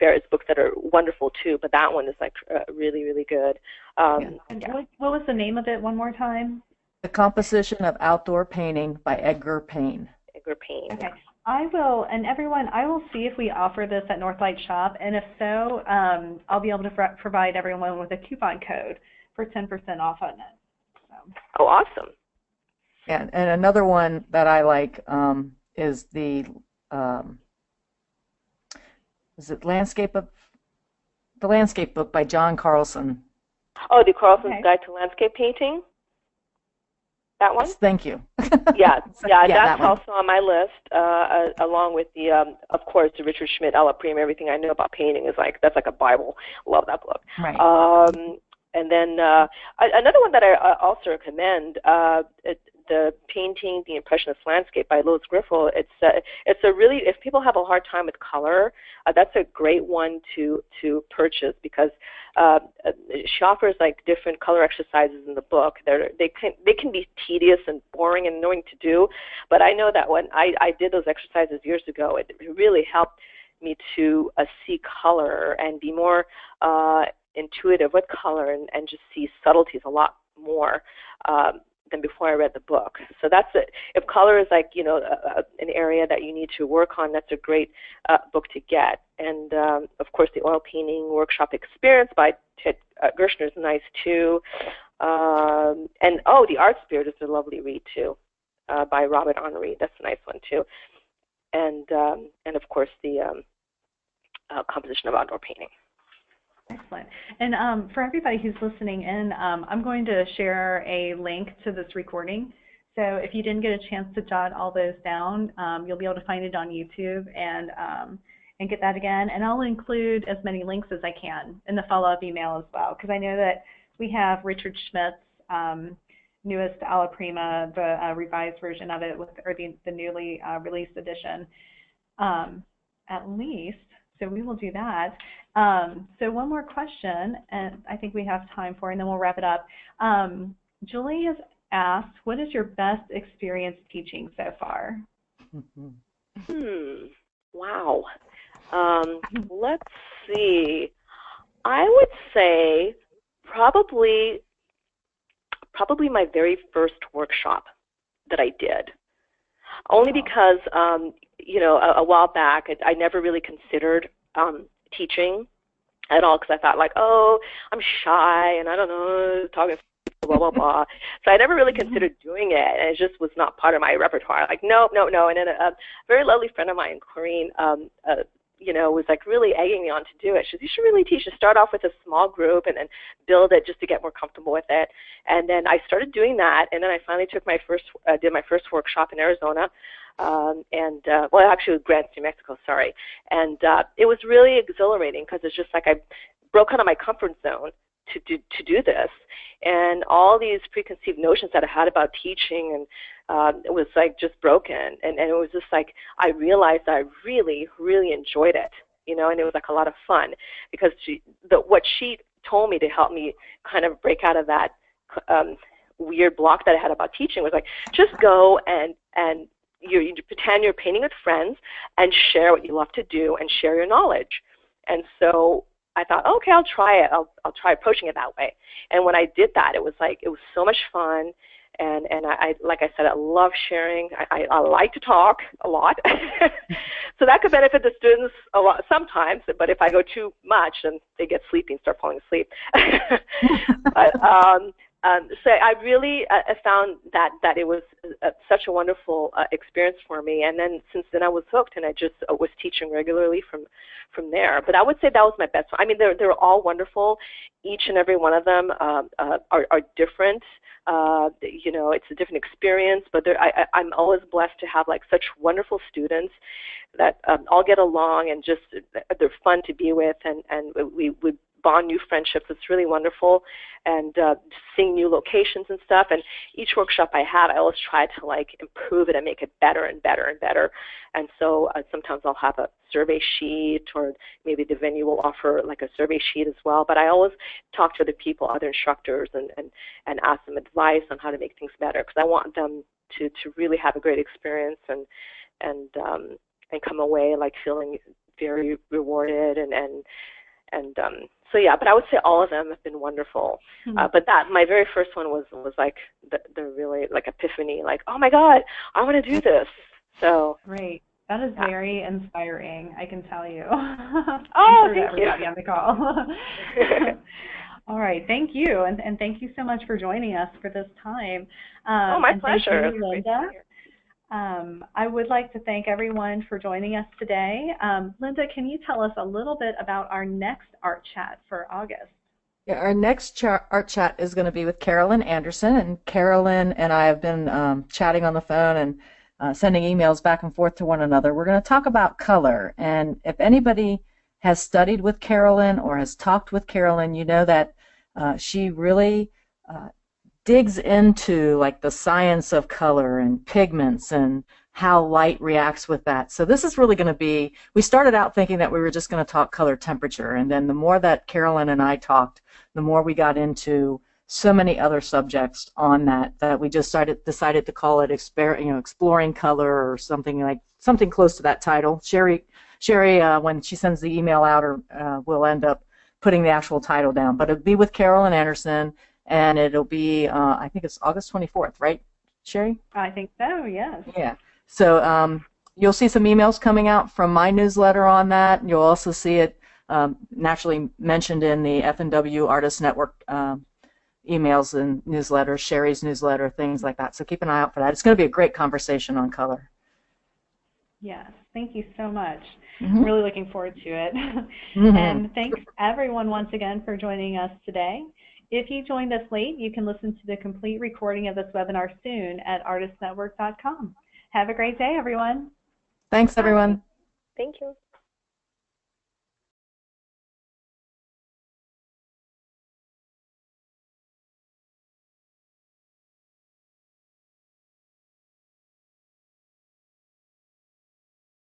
various books that are wonderful too, but that one is like really, really good. And what was the name of it one more time? The Composition of Outdoor Painting by Edgar Payne. Edgar Payne. Okay. I will, and everyone, I will see if we offer this at Northlight Shop, and if so, I'll be able to provide everyone with a coupon code for 10% off on it. So. Oh, awesome. And another one that I like is the landscape book by John Carlson. Oh, the Carlson's Guide to Landscape Painting? That one? Yes, thank you. Yeah, that's also on my list, along with the, of course, the Richard Schmidt, Alla Prima, Everything I Know About Painting is like, that's like a Bible. Love that book. Right. And then another one that I also recommend, the Painting the Impressionist Landscape by Lois Griffel. It's a really, if people have a hard time with color, that's a great one to purchase, because she offers like different color exercises in the book. They can be tedious and boring and annoying to do, but I know that when I did those exercises years ago, it really helped me to see color and be more intuitive with color, and just see subtleties a lot more than before I read the book. So that's it. If color is like, an area that you need to work on, that's a great book to get. And of course, the Oil Painting Workshop Experience by Ted Gershner is nice too. And The Art Spirit is a lovely read too, by Robert Henri. That's a nice one too. And of course, the Composition of Outdoor Painting. Excellent. And for everybody who's listening in, I'm going to share a link to this recording. So if you didn't get a chance to jot all those down, you'll be able to find it on YouTube and get that again. And I'll include as many links as I can in the follow-up email as well, because I know that we have Richard Schmidt's newest Alla Prima, the revised version of it, or the newly released edition, at least. So we will do that. So one more question, and I think we have time for, and then we'll wrap it up. Julie has asked, what is your best experience teaching so far? Wow. Let's see. I would say probably my very first workshop that I did. Only because, a while back, I never really considered teaching at all, because I thought like, oh, I'm shy and I don't know, talking blah, blah, blah. So I never really considered doing it, and it just was not part of my repertoire. Like, no. And then a very lovely friend of mine, Corinne, was like really egging me on to do it. She said, you should really teach. Just start off with a small group and then build it just to get more comfortable with it. And then I started doing that, and then I finally did my first workshop in Arizona. Actually, it was Grants, New Mexico, sorry. And it was really exhilarating, because it's just like I broke out of my comfort zone to do this. And all these preconceived notions that I had about teaching, and it was like just broken. And it was just like I realized I really, really enjoyed it, and it was like a lot of fun, because what she told me to help me kind of break out of that weird block that I had about teaching was like, just go and you pretend you're painting with friends and share what you love to do and share your knowledge. And so I thought, okay, I'll try it. I'll try approaching it that way. And when I did that, it was so much fun. And I like I said, I love sharing. I like to talk a lot. So that could benefit the students a lot sometimes, but if I go too much, then they get sleepy and start falling asleep. But so I really found that it was such a wonderful experience for me. And then since then I was hooked, and I just was teaching regularly from there. But I would say that was my best one. I mean, they're all wonderful. Each and every one of them are different. You know, it's a different experience, but I'm always blessed to have like such wonderful students that all get along, and just they're fun to be with, and we bond new friendships. It's really wonderful, and seeing new locations and stuff. And each workshop I had, I always try to like improve it and make it better and better and better. And so sometimes I'll have a survey sheet, or maybe the venue will offer like a survey sheet as well. But I always talk to the people, other instructors, and ask them advice on how to make things better, because I want them to really have a great experience and come away like feeling very rewarded and so yeah, but I would say all of them have been wonderful. But my very first one was like the really like epiphany, like, oh my God, I want to do this. So great. That is very inspiring, I can tell you. Oh, sure thank you. On the call. All right, thank you, and thank you so much for joining us for this time. Oh, my pleasure. Thank you, Linda. I would like to thank everyone for joining us today. Linda, can you tell us a little bit about our next Art Chat for August? Yeah, our next Art Chat is going to be with Carolyn Anderson, and Carolyn and I have been chatting on the phone and sending emails back and forth to one another. We're going to talk about color, and if anybody has studied with Carolyn or has talked with Carolyn, you know that she really digs into like the science of color and pigments and how light reacts with that. So this is really going to be, we started out thinking that we were just going to talk color temperature, and then the more that Carolyn and I talked, the more we got into so many other subjects on that we just decided to call it exploring color, or something close to that title. Sherry, when she sends the email out, will end up putting the actual title down. But it'll be with Carolyn Anderson, and it'll be, I think it's August 24th, right, Sherry? I think so, yes. Yeah. So you'll see some emails coming out from my newsletter on that. You'll also see it naturally mentioned in the F&W Artist Network emails and newsletters, Sherry's newsletter, things like that. So keep an eye out for that. It's going to be a great conversation on color. Yes, thank you so much. Mm-hmm. I'm really looking forward to it. Mm-hmm. And thanks everyone once again for joining us today. If you joined us late, you can listen to the complete recording of this webinar soon at artistnetwork.com. Have a great day, everyone. Thanks, everyone. Thank you.